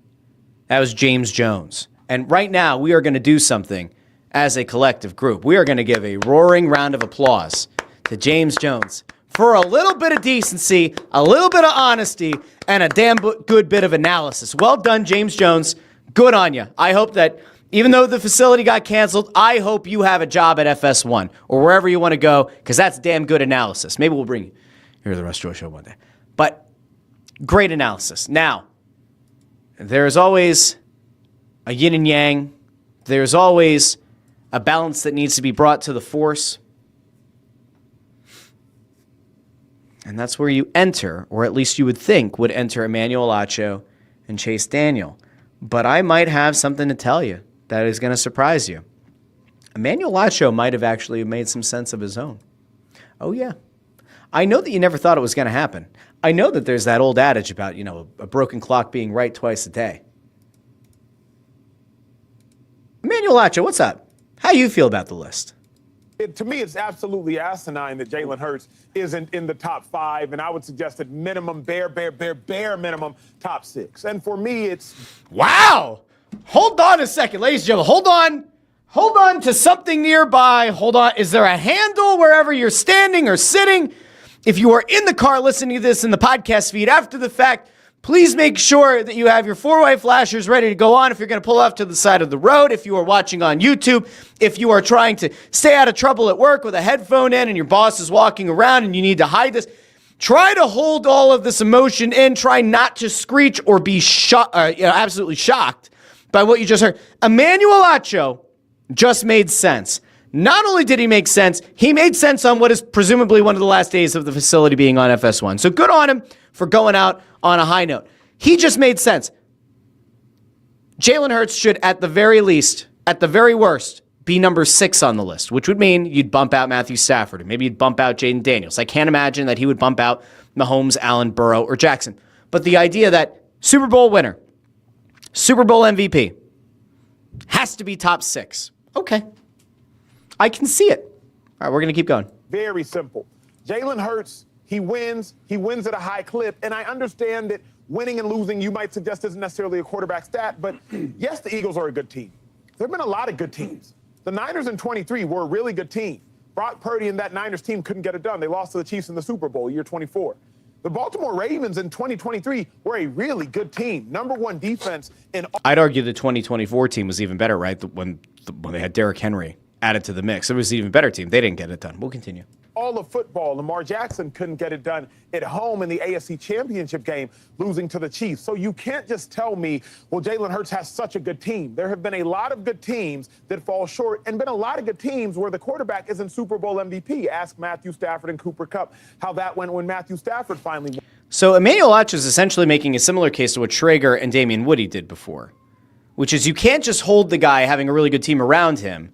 That was James Jones. And right now, we are going to do something as a collective group. We are going to give a roaring round of applause to James Jones for a little bit of decency, a little bit of honesty, and a damn good bit of analysis. Well done, James Jones. Good on you. I hope that even though the facility got canceled, I hope you have a job at FS1 or wherever you want to go, because that's damn good analysis. Maybe we'll bring you here to the Russ Joy Show one day. But great analysis. Now, there's always a yin and yang. There's always a balance that needs to be brought to the force. And that's where you enter, or at least you would think would enter Emmanuel Acho and Chase Daniel. But I might have something to tell you that is going to surprise you. Emmanuel Acho might have actually made some sense of his own. Oh, yeah. I know that you never thought it was going to happen. I know that there's that old adage about, a broken clock being right twice a day. Emmanuel Acho, what's up? How do you feel about the list? To me, it's absolutely asinine that Jalen Hurts isn't in the top 5, and I would suggest at minimum, bare minimum, top 6. And for me, it's... Wow! Hold on a second, ladies and gentlemen. Hold on. Hold on to something nearby. Hold on. Is there a handle wherever you're standing or sitting? If you are in the car listening to this in the podcast feed after the fact, please make sure that you have your 4-way flashers ready to go on if you're going to pull off to the side of the road, if you are watching on YouTube, if you are trying to stay out of trouble at work with a headphone in and your boss is walking around and you need to hide this. Try to hold all of this emotion in. Try not to screech or be absolutely shocked by what you just heard. Emmanuel Acho just made sense. Not only did he make sense, he made sense on what is presumably one of the last days of the facility being on FS1. So good on him for going out on a high note. He just made sense. Jalen Hurts should, at the very least, at the very worst, be number 6 on the list, which would mean you'd bump out Matthew Stafford, and maybe you'd bump out Jaden Daniels. I can't imagine that he would bump out Mahomes, Allen, Burrow, or Jackson. But the idea that Super Bowl winner, Super Bowl MVP, has to be top 6. Okay. I can see it. All right, we're going to keep going. Very simple. Jalen Hurts, he wins at a high clip, and I understand that winning and losing, you might suggest, isn't necessarily a quarterback stat, but yes, the Eagles are a good team. There have been a lot of good teams. The Niners in 23 were a really good team. Brock Purdy and that Niners team couldn't get it done. They lost to the Chiefs in the Super Bowl, year 24. The Baltimore Ravens in 2023 were a really good team. Number 1 defense in all. I'd argue the 2024 team was even better, right? When they had Derrick Henry added to the mix. It was an even better team. They didn't get it done. We'll continue. All of football. Lamar Jackson couldn't get it done at home in the AFC Championship game, losing to the Chiefs. So you can't just tell me, well, Jalen Hurts has such a good team. There have been a lot of good teams that fall short and been a lot of good teams where the quarterback isn't Super Bowl MVP. Ask Matthew Stafford and Cooper Kupp how that went when Matthew Stafford finally won. So Emmanuel Acho is essentially making a similar case to what Traeger and Damian Woody did before, which is you can't just hold the guy having a really good team around him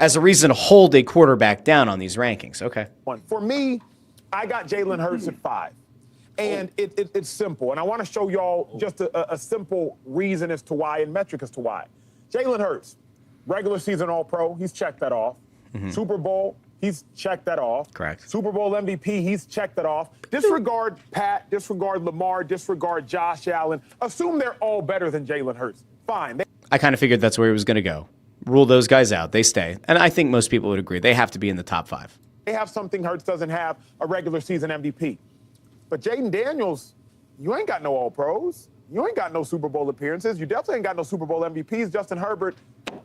as a reason to hold a quarterback down on these rankings. Okay. For me, I got Jalen Hurts at 5. And it's simple. And I want to show y'all just a simple reason as to why and metric as to why. Jalen Hurts, regular season All-Pro, he's checked that off. Super Bowl, he's checked that off. Correct. Super Bowl MVP, he's checked that off. Disregard Pat, disregard Lamar, disregard Josh Allen. Assume they're all better than Jalen Hurts. Fine. I kind of figured that's where he was going to go. Rule those guys out. They stay. And I think most people would agree. They have to be in the top 5. They have something Hurts doesn't have, a regular season MVP. But Jaden Daniels, you ain't got no All-Pros. You ain't got no Super Bowl appearances. You definitely ain't got no Super Bowl MVPs. Justin Herbert,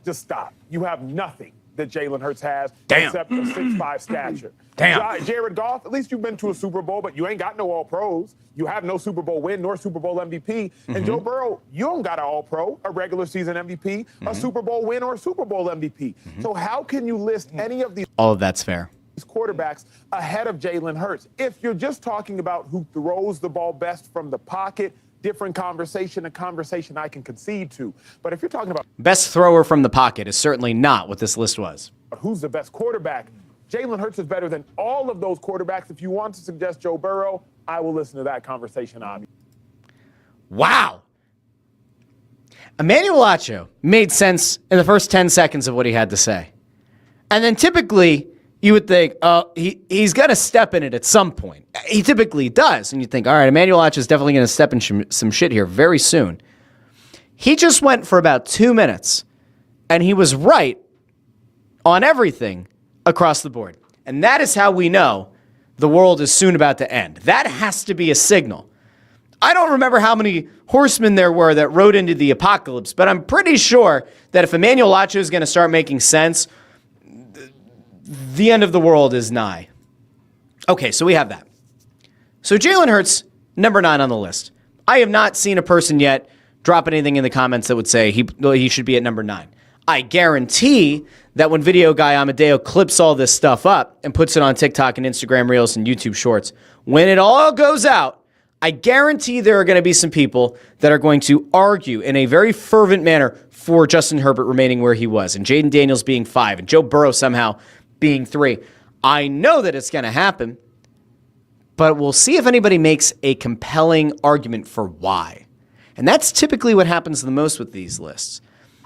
just stop. You have nothing that Jalen Hurts has except a 6'5" stature. Jared Goff, at least you've been to a Super Bowl, but you ain't got no All-Pros. You have no Super Bowl win nor Super Bowl MVP. And Joe Burrow, you don't got an All-Pro, a regular season MVP, a Super Bowl win or a Super Bowl MVP. So how can you list any of these? All of that's fair. Quarterbacks ahead of Jalen Hurts? If you're just talking about who throws the ball best from the pocket, different conversation, a conversation I can concede to. But if you're talking about best thrower from the pocket is certainly not what this list was. who's the best quarterback, Jalen Hurts is better than all of those quarterbacks. If you want to suggest Joe Burrow, I will listen to that conversation, obviously. Wow. Emmanuel Acho made sense in the first 10 seconds of what he had to say. And then typically you would think, he's going to step in it at some point. He typically does. And you think, all right, Emmanuel Acho is definitely going to step in some shit here very soon. He just went for about 2 minutes, and he was right on everything across the board. And that is how we know the world is soon about to end. That has to be a signal. I don't remember how many horsemen there were that rode into the apocalypse, but I'm pretty sure that if Emmanuel Acho is going to start making sense, the end of the world is nigh. Okay, so we have that. So Jalen Hurts, number 9 on the list. I have not seen a person yet drop anything in the comments that would say he should be at number 9. I guarantee that when video guy Amadeo clips all this stuff up and puts it on TikTok and Instagram Reels and YouTube Shorts, when it all goes out, I guarantee there are going to be some people that are going to argue in a very fervent manner for Justin Herbert remaining where he was and Jaden Daniels being 5 and Joe Burrow somehow being 3. I know that it's going to happen, but we'll see if anybody makes a compelling argument for why. And that's typically what happens the most with these lists.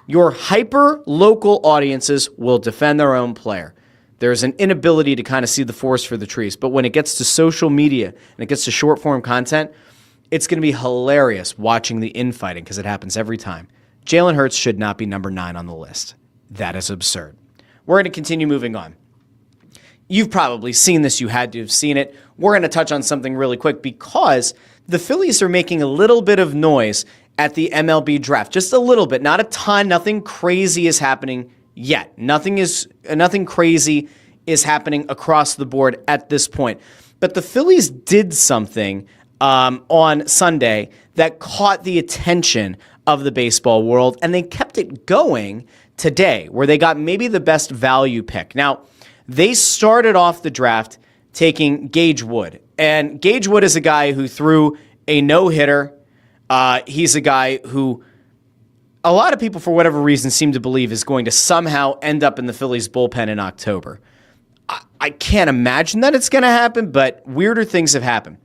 Your hyper-local audiences will defend their own player. There's an inability to kind of see the forest for the trees. But when it gets to social media and it gets to short-form content, it's going to be hilarious watching the infighting because it happens every time. Jalen Hurts should not be number 9 on the list. That is absurd. We're going to continue moving on. You've probably seen this. You had to have seen it. We're going to touch on something really quick because the Phillies are making a little bit of noise at the MLB draft. Just a little bit, not a ton. Nothing crazy is happening yet. Nothing crazy is happening across the board at this point. But the Phillies did something on Sunday that caught the attention of the baseball world, and they kept it going today, where they got maybe the best value pick. Now, they started off the draft taking Gage Wood, and Gage Wood is a guy who threw a no-hitter. He's a guy who a lot of people, for whatever reason, seem to believe is going to somehow end up in the Phillies bullpen in October. I can't imagine that it's going to happen, but weirder things have happened.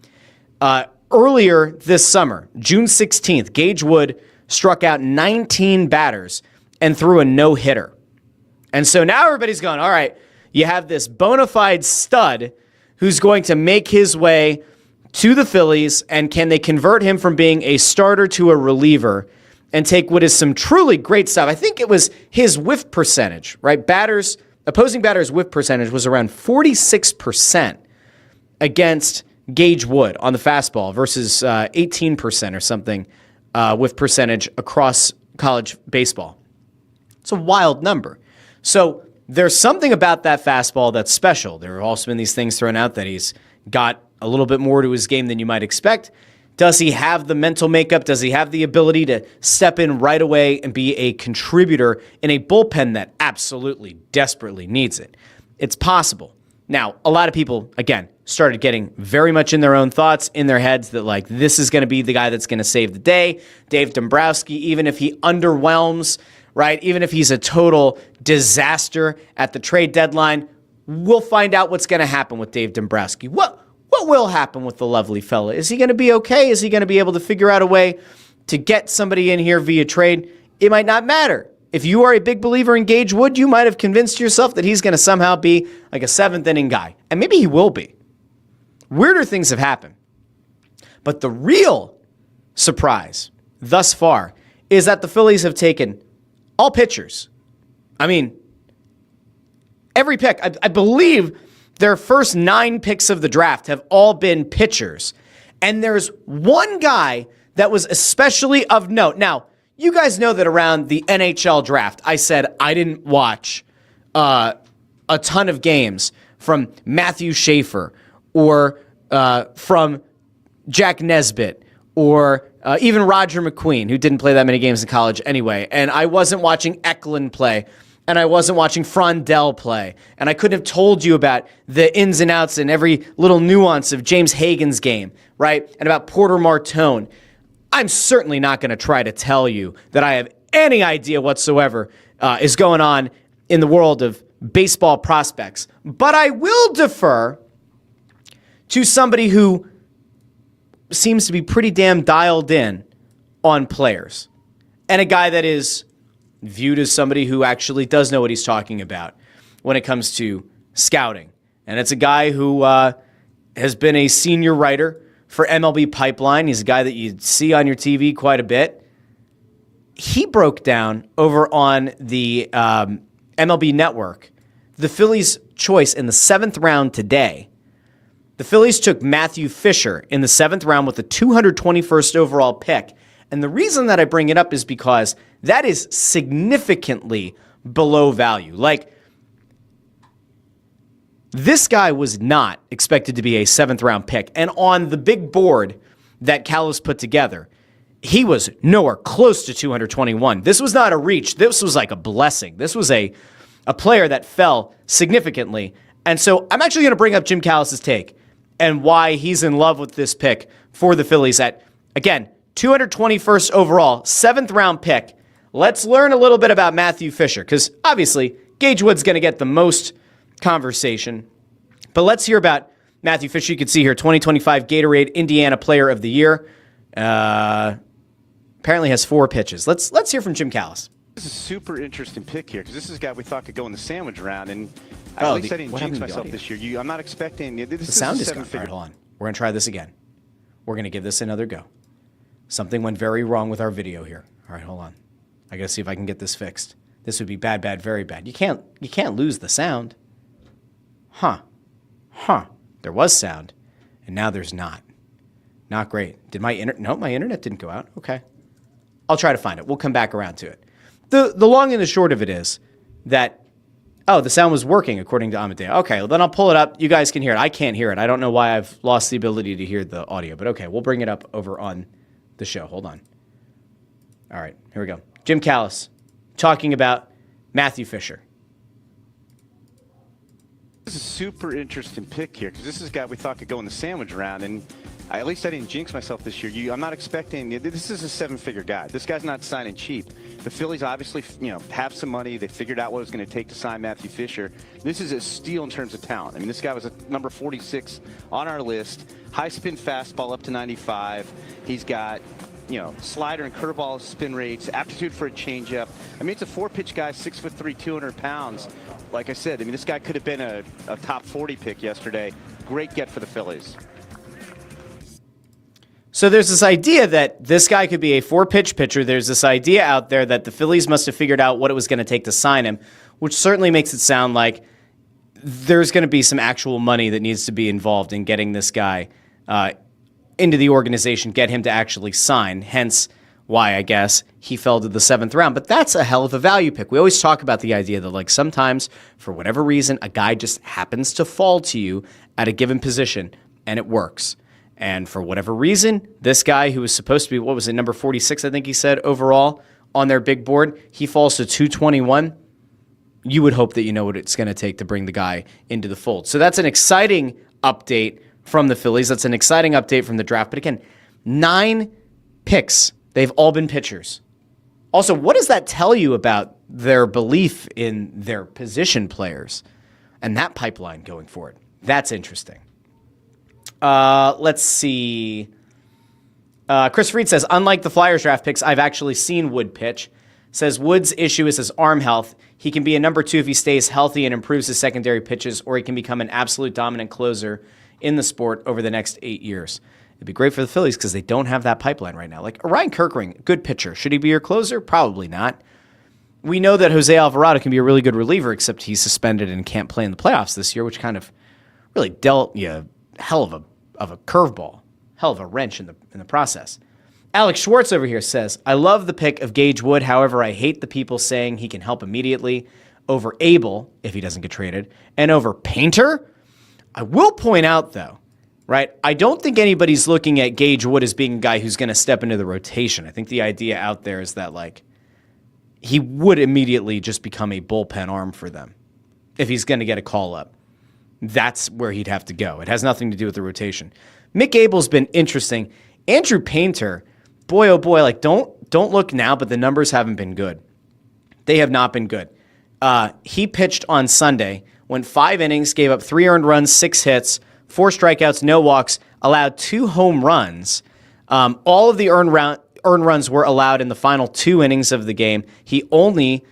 Earlier this summer, June 16th, Gage Wood struck out 19 batters and threw a no-hitter. And so now everybody's going, all right, you have this bona fide stud who's going to make his way to the Phillies, and can they convert him from being a starter to a reliever and take what is some truly great stuff? I think it was his whiff percentage, right? Opposing batters' whiff percentage was around 46% against Gage Wood on the fastball versus 18% or something whiff percentage across college baseball. It's a wild number. So there's something about that fastball that's special. There have also been these things thrown out that he's got a little bit more to his game than you might expect. Does he have the mental makeup? Does he have the ability to step in right away and be a contributor in a bullpen that absolutely, desperately needs it? It's possible. Now, a lot of people, again, started getting very much in their own thoughts, in their heads, that like this is going to be the guy that's going to save the day. Dave Dombrowski, even if he underwhelms, right? Even if he's a total disaster at the trade deadline, we'll find out what's going to happen with Dave Dombrowski. What will happen with the lovely fella? Is he going to be okay? Is he going to be able to figure out a way to get somebody in here via trade? It might not matter. If you are a big believer in Gage Wood, you might have convinced yourself that he's going to somehow be like a seventh inning guy. And maybe he will be. Weirder things have happened. But the real surprise thus far is that the Phillies have taken all pitchers. I mean, every pick. I believe their first 9 picks of the draft have all been pitchers. And there's one guy that was especially of note. Now, you guys know that around the NHL draft, I said I didn't watch a ton of games from Matthew Schaefer or from Jack Nesbitt or even Roger McQueen, who didn't play that many games in college anyway. And I wasn't watching Eklund play. And I wasn't watching Frondell play. And I couldn't have told you about the ins and outs and every little nuance of James Hagan's game, right? And about Porter Martone. I'm certainly not going to try to tell you that I have any idea whatsoever is going on in the world of baseball prospects. But I will defer to somebody who seems to be pretty damn dialed in on players. And a guy that is viewed as somebody who actually does know what he's talking about when it comes to scouting. And it's a guy who has been a senior writer for MLB Pipeline. He's a guy that you see on your TV quite a bit. He broke down over on the MLB Network the Phillies' choice in the 7th round today. The Phillies took Matthew Fisher in the 7th round with the 221st overall pick. And the reason that I bring it up is because that is significantly below value. Like, this guy was not expected to be a 7th round pick. And on the big board that Callis put together, he was nowhere close to 221. This was not a reach. This was like a blessing. This was a player that fell significantly. And so I'm actually going to bring up Jim Callis' take and why he's in love with this pick for the Phillies at, again, 221st overall, 7th round pick. Let's learn a little bit about Matthew Fisher, because obviously Gage Wood's going to get the most conversation. But let's hear about Matthew Fisher. You can see here, 2025 Gatorade Indiana Player of the Year. Apparently has 4 pitches. Let's hear from Jim Callis. This is a super interesting pick here, because this is a guy we thought could go in the sandwich round, and at least I didn't jinx myself this year. I'm not expecting this. The sound is gone. All right, hold on. We're going to try this again. We're going to give this another go. Something went very wrong with our video here. All right, hold on. I got to see if I can get this fixed. This would be bad, bad, very bad. You can't lose the sound. Huh. There was sound, and now there's not. Not great. Did my internet? No, my internet didn't go out. Okay. I'll try to find it. We'll come back around to it. The long and the short of it is that, the sound was working according to Amadeo. Okay, well, then I'll pull it up. You guys can hear it. I can't hear it. I don't know why I've lost the ability to hear the audio, but okay, we'll bring it up over on the show. Hold on. All right, here we go. Jim Callis talking about Matthew Fisher. This is a super interesting pick here, because this is a guy we thought could go in the sandwich round, and At least I didn't jinx myself this year. I'm not expecting. This is a seven-figure guy. This guy's not signing cheap. The Phillies obviously, have some money. They figured out what it was going to take to sign Matthew Fisher. This is a steal in terms of talent. I mean, this guy was a number 46 on our list. High spin fastball up to 95. He's got, slider and curveball spin rates, aptitude for a changeup. I mean, it's a 4-pitch guy, 6'3", 200 pounds. Like I said, this guy could have been a top 40 pick yesterday. Great get for the Phillies. So there's this idea that this guy could be a 4-pitch pitcher. There's this idea out there that the Phillies must have figured out what it was going to take to sign him, which certainly makes it sound like there's going to be some actual money that needs to be involved in getting this guy into the organization, get him to actually sign. Hence why, I guess, he fell to the 7th round. But that's a hell of a value pick. We always talk about the idea that, sometimes, for whatever reason, a guy just happens to fall to you at a given position, and it works. And for whatever reason, this guy who was supposed to be, number 46, I think he said, overall on their big board, he falls to 221. You would hope that you know what it's going to take to bring the guy into the fold. So that's an exciting update from the Phillies. That's an exciting update from the draft. But again, 9 picks. They've all been pitchers. Also, what does that tell you about their belief in their position players and that pipeline going forward? That's interesting. Let's see. Chris Fried says, unlike the Flyers draft picks, I've actually seen Wood pitch. Says Wood's issue is his arm health. He can be a number 2 if he stays healthy and improves his secondary pitches, or he can become an absolute dominant closer in the sport over the next 8 years. It'd be great for the Phillies because they don't have that pipeline right now. Like Ryan Kirkring, good pitcher. Should he be your closer? Probably not. We know that Jose Alvarado can be a really good reliever, except he's suspended and can't play in the playoffs this year, which kind of really dealt you hell of a curveball, hell of a wrench in the process. Alex Schwartz over here says, I love the pick of Gage Wood. However, I hate the people saying he can help immediately over Abel if he doesn't get traded and over Painter. I will point out, though, right, I don't think anybody's looking at Gage Wood as being a guy who's going to step into the rotation. I think the idea out there is that, he would immediately just become a bullpen arm for them if he's going to get a call up. That's where he'd have to go. It has nothing to do with the rotation. Mick Abel's been interesting. Andrew Painter, boy, oh boy, don't look now, but the numbers haven't been good. They have not been good. He pitched on Sunday, went 5 innings, gave up 3 earned runs, 6 hits, 4 strikeouts, no walks, allowed 2 home runs. All of the earned runs were allowed in the final 2 innings of the game. He only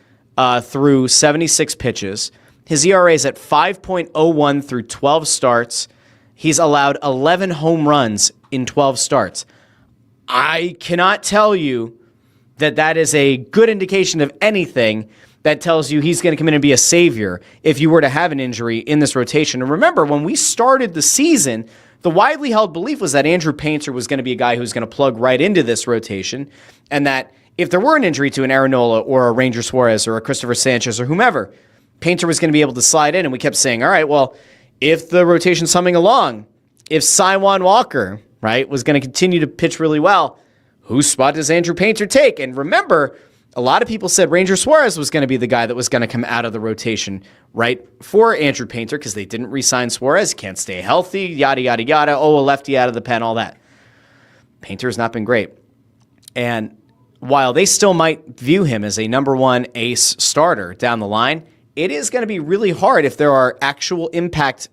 threw 76 pitches. His ERA is at 5.01 through 12 starts. He's allowed 11 home runs in 12 starts. I cannot tell you that is a good indication of anything that tells you he's going to come in and be a savior if you were to have an injury in this rotation. And remember, when we started the season, the widely held belief was that Andrew Painter was going to be a guy who's going to plug right into this rotation, and that if there were an injury to an Aaron Nola or a Ranger Suarez or a Christopher Sanchez or whomever, Painter was going to be able to slide in. And we kept saying, all right, well, if the rotation's humming along, if Saiwan Walker, right, was going to continue to pitch really well, whose spot does Andrew Painter take? And remember, a lot of people said Ranger Suarez was going to be the guy that was going to come out of the rotation, right, for Andrew Painter because they didn't re-sign Suarez, can't stay healthy, yada, yada, yada, a lefty out of the pen, all that. Painter has not been great. And while they still might view him as a number 1 ace starter down the line, it is going to be really hard if there are actual impact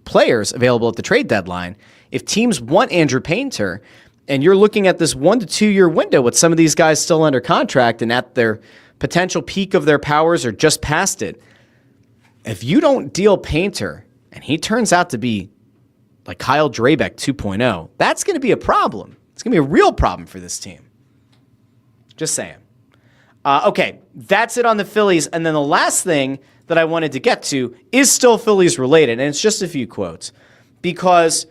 players available at the trade deadline. If teams want Andrew Painter, and you're looking at this 1 to 2 year window with some of these guys still under contract and at their potential peak of their powers or just past it, if you don't deal Painter and he turns out to be like Kyle Drabeck 2.0, that's going to be a problem. It's going to be a real problem for this team. Just saying. Okay, that's it on the Phillies. And then the last thing that I wanted to get to is still Phillies related, and it's just a few quotes. Because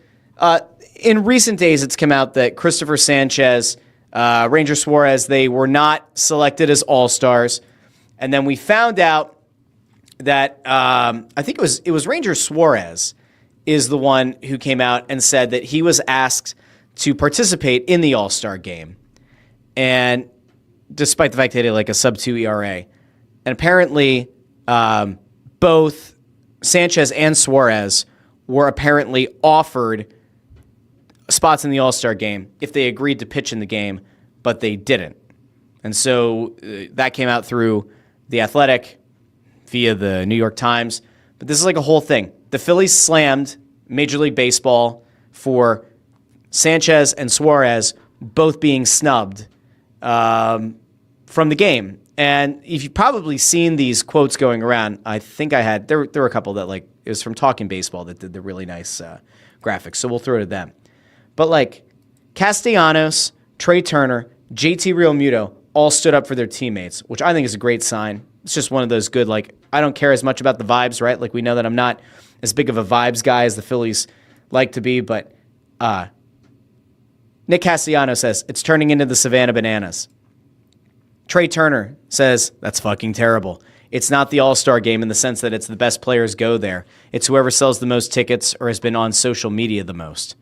in recent days, it's come out that Christopher Sanchez, Ranger Suarez, they were not selected as all-stars. And then we found out that I think it was Ranger Suarez is the one who came out and said that he was asked to participate in the all-star game. And despite the fact that he had a sub-2 ERA. And apparently both Sanchez and Suarez were apparently offered spots in the All-Star game if they agreed to pitch in the game, but they didn't. And so that came out through The Athletic via the New York Times. But this is like a whole thing. The Phillies slammed Major League Baseball for Sanchez and Suarez both being snubbed from the game. And if you've probably seen these quotes going around, I think there were a couple that like, it was from Talking Baseball that did the really nice graphics. So we'll throw it to them. But like Castellanos, Trey Turner, JT Realmuto all stood up for their teammates, which I think is a great sign. It's just one of those good, like, I don't care as much about the vibes, right? Like, we know that I'm not as big of a vibes guy as the Phillies like to be, but Nick Castellanos says, it's turning into the Savannah Bananas. Trey Turner says, that's fucking terrible. It's not the All-Star game in the sense that it's the best players go there. It's whoever sells the most tickets or has been on social media the most.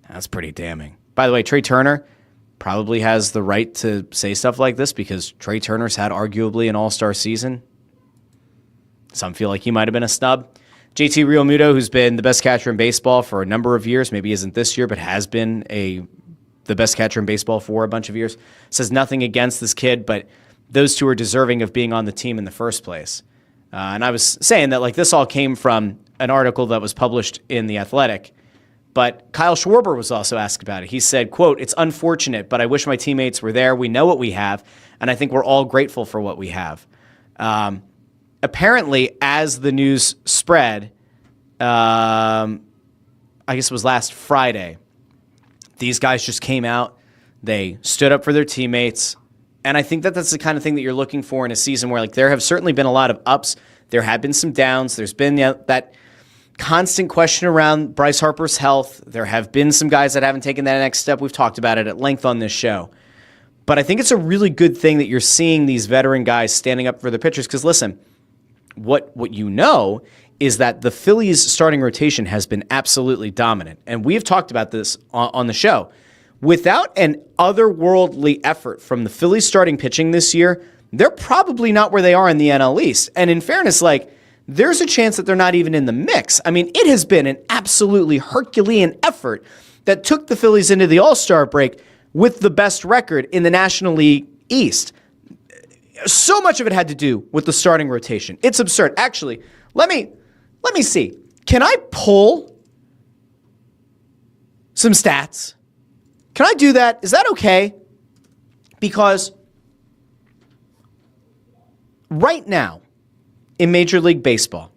That's pretty damning. By the way, Trey Turner probably has the right to say stuff like this because Trey Turner's had arguably an all-star season. Some feel like he might have been a snub. JT Realmuto, who's been the best catcher in baseball for a number of years, maybe isn't this year, but has been the best catcher in baseball for a bunch of years, says nothing against this kid, but those two are deserving of being on the team in the first place. And I was saying that like this all came from an article that was published in The Athletic. But Kyle Schwarber was also asked about it. He said, quote, it's unfortunate, but I wish my teammates were there. We know what we have, and I think we're all grateful for what we have. Apparently, as the news spread, I guess it was last Friday, these guys just came out. They stood up for their teammates. And I think that that's the kind of thing that you're looking for in a season where like there have certainly been a lot of ups. There have been some downs. There's been that constant question around Bryce Harper's health. There have been some guys that haven't taken that next step. We've talked about it at length on this show. But I think it's a really good thing that you're seeing these veteran guys standing up for the pitchers. Because listen, what you know is that the Phillies starting rotation has been absolutely dominant. And we've talked about this on the show. Without an otherworldly effort from the Phillies starting pitching this year, they're probably not where they are in the NL East. And in fairness, like, there's a chance that they're not even in the mix. I mean, it has been an absolutely Herculean effort that took the Phillies into the All-Star break with the best record in the National League East. So much of it had to do with the starting rotation. It's absurd. Actually, let me see. Can I pull some stats? Can I do that? Is that okay? Because right now, in Major League Baseball,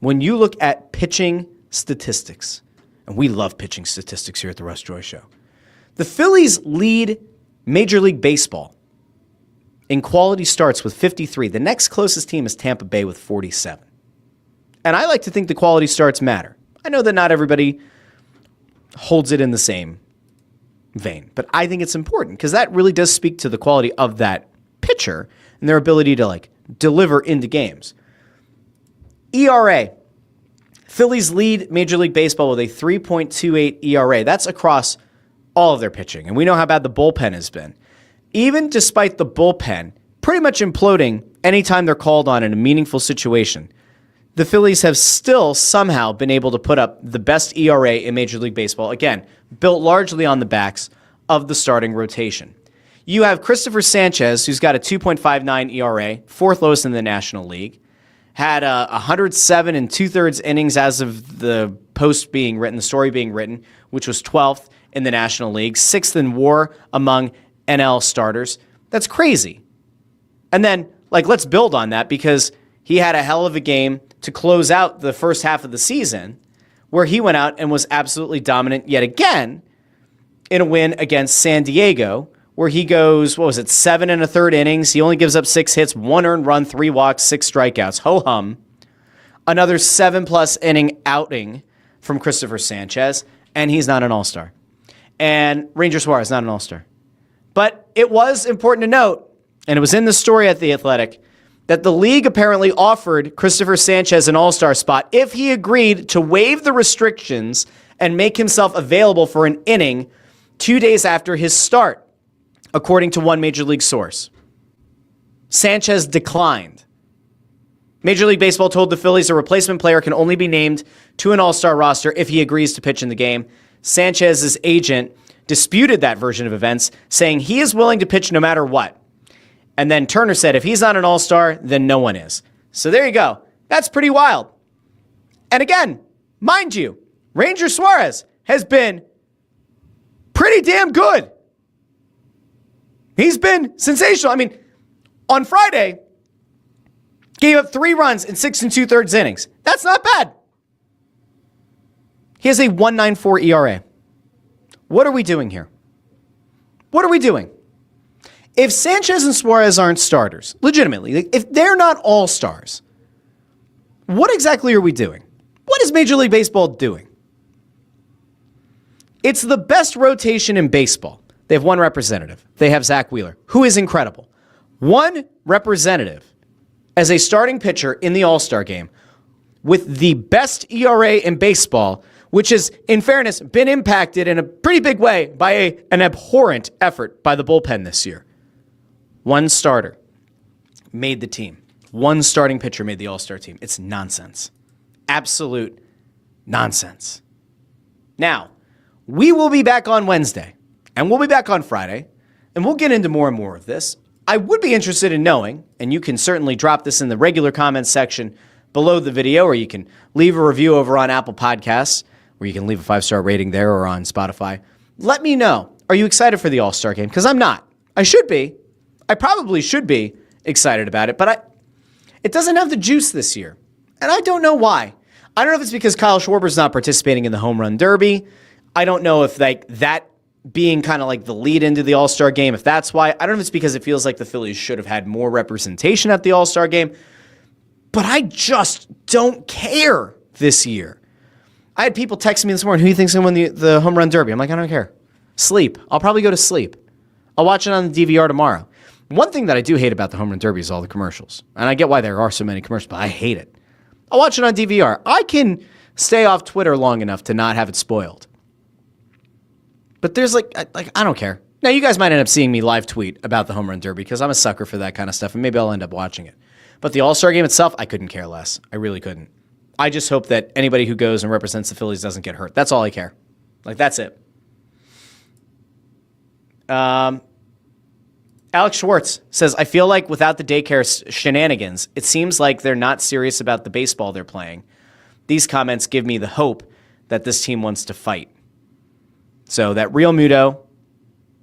when you look at pitching statistics, and we love pitching statistics here at the Russ Joy Show, the Phillies lead Major League Baseball in quality starts with 53. The next closest team is Tampa Bay with 47. And I like to think the quality starts matter. I know that not everybody holds it in the same vein, but I think it's important because that really does speak to the quality of that pitcher and their ability to like deliver into games. ERA. Phillies lead Major League Baseball with a 3.28 ERA. That's across all of their pitching. And we know how bad the bullpen has been. Even despite the bullpen pretty much imploding anytime they're called on in a meaningful situation, the Phillies have still somehow been able to put up the best ERA in Major League Baseball. Again, built largely on the backs of the starting rotation. You have Christopher Sanchez, who's got a 2.59 ERA, fourth lowest in the National League. Had 107 and 2/3 innings as of the post being written, the story being written, which was 12th in the National League, 6th in WAR among NL starters. That's crazy. And then, like, let's build on that because he had a hell of a game to close out the first half of the season where he went out and was absolutely dominant yet again in a win against San Diego, where he goes, 7 1/3 innings. He only gives up 6 hits, 1 earned run, 3 walks, 6 strikeouts. Ho-hum. Another 7+ inning outing from Christopher Sanchez, and he's not an all-star. And Ranger Suarez, not an all-star. But it was important to note, and it was in the story at The Athletic, that the league apparently offered Christopher Sanchez an all-star spot if he agreed to waive the restrictions and make himself available for an inning 2 days after his start, according to one Major League source. Sanchez declined. Major League Baseball told the Phillies a replacement player can only be named to an all-star roster if he agrees to pitch in the game. Sanchez's agent disputed that version of events, saying he is willing to pitch no matter what. And then Turner said, if he's not an all-star, then no one is. So there you go. That's pretty wild. And again, mind you, Ranger Suarez has been pretty damn good. He's been sensational. I mean, on Friday, gave up 3 runs in 6 2/3 innings. That's not bad. He has a 1.94 ERA. What are we doing here? What are we doing? If Sanchez and Suarez aren't starters, legitimately, if they're not all stars, what exactly are we doing? What is Major League Baseball doing? It's the best rotation in baseball. They have one representative. They have Zach Wheeler, who is incredible. One representative as a starting pitcher in the All-Star game with the best ERA in baseball, which has, in fairness, been impacted in a pretty big way by an abhorrent effort by the bullpen this year. One starter made the team. One starting pitcher made the All-Star team. It's nonsense. Absolute nonsense. Now, we will be back on Wednesday, and we'll be back on Friday, and we'll get into more and more of this. I would be interested in knowing, and you can certainly drop this in the regular comments section below the video, or you can leave a review over on Apple Podcasts, or you can leave a 5-star rating there or on Spotify. Let me know. Are you excited for the All-Star game? Because I'm not. I should be. I probably should be excited about it, but it doesn't have the juice this year. And I don't know why. I don't know if it's because Kyle Schwarber's not participating in the home run derby. I don't know if that being kind of like the lead into the All-Star game, if that's why. I don't know if it's because it feels like the Phillies should have had more representation at the All-Star game. But I just don't care this year. I had people texting me this morning, who do you think's going to win the home run derby? I'm like, I don't care. Sleep. I'll probably go to sleep. I'll watch it on the DVR tomorrow. One thing that I do hate about the home run derby is all the commercials. And I get why there are so many commercials, but I hate it. I'll watch it on DVR. I can stay off Twitter long enough to not have it spoiled. But there's I don't care. Now, you guys might end up seeing me live tweet about the home run derby because I'm a sucker for that kind of stuff, and maybe I'll end up watching it. But the All-Star game itself, I couldn't care less. I really couldn't. I just hope that anybody who goes and represents the Phillies doesn't get hurt. That's all I care. That's it. Alex Schwartz says, I feel like without the daycare shenanigans, it seems like they're not serious about the baseball they're playing. These comments give me the hope that this team wants to fight. So that Realmuto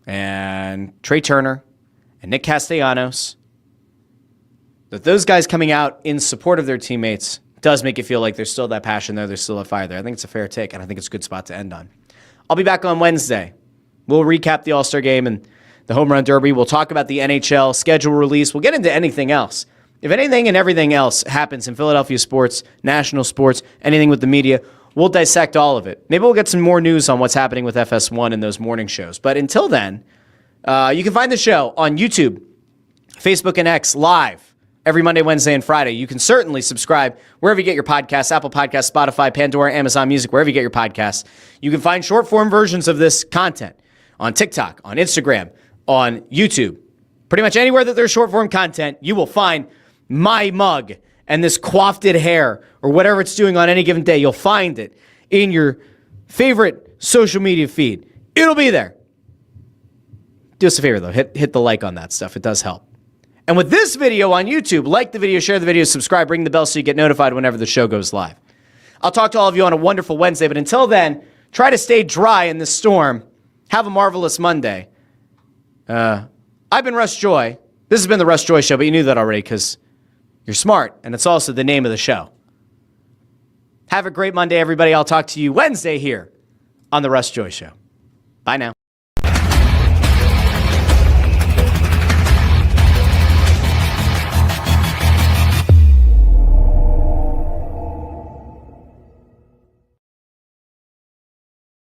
and Trey Turner and Nick Castellanos, that those guys coming out in support of their teammates does make it feel like there's still that passion there, there's still a fire there. I think it's a fair take, and I think it's a good spot to end on. I'll be back on Wednesday. We'll recap the All-Star game and the home run derby. We'll talk about the NHL schedule release. We'll get into anything else. If anything and everything else happens in Philadelphia sports, national sports, anything with the media, we'll dissect all of it. Maybe we'll get some more news on what's happening with FS1 in those morning shows. But until then, you can find the show on YouTube, Facebook, and X live every Monday, Wednesday, and Friday. You can certainly subscribe wherever you get your podcasts, Apple Podcasts, Spotify, Pandora, Amazon Music, wherever you get your podcasts. You can find short-form versions of this content on TikTok, on Instagram, on YouTube. Pretty much anywhere that there's short-form content, you will find my mug and this coiffed hair or whatever it's doing on any given day. You'll find it in your favorite social media feed. It'll be there. Do us a favor, though. Hit the like on that stuff. It does help. And with this video on YouTube, like the video, share the video, subscribe, ring the bell so you get notified whenever the show goes live. I'll talk to all of you on a wonderful Wednesday, but until then, try to stay dry in this storm. Have a marvelous Monday. I've been Russ Joy. This has been the Russ Joy Show, but you knew that already because you're smart, and it's also the name of the show. Have a great Monday, everybody. I'll talk to you Wednesday here on the Russ Joy Show. Bye now.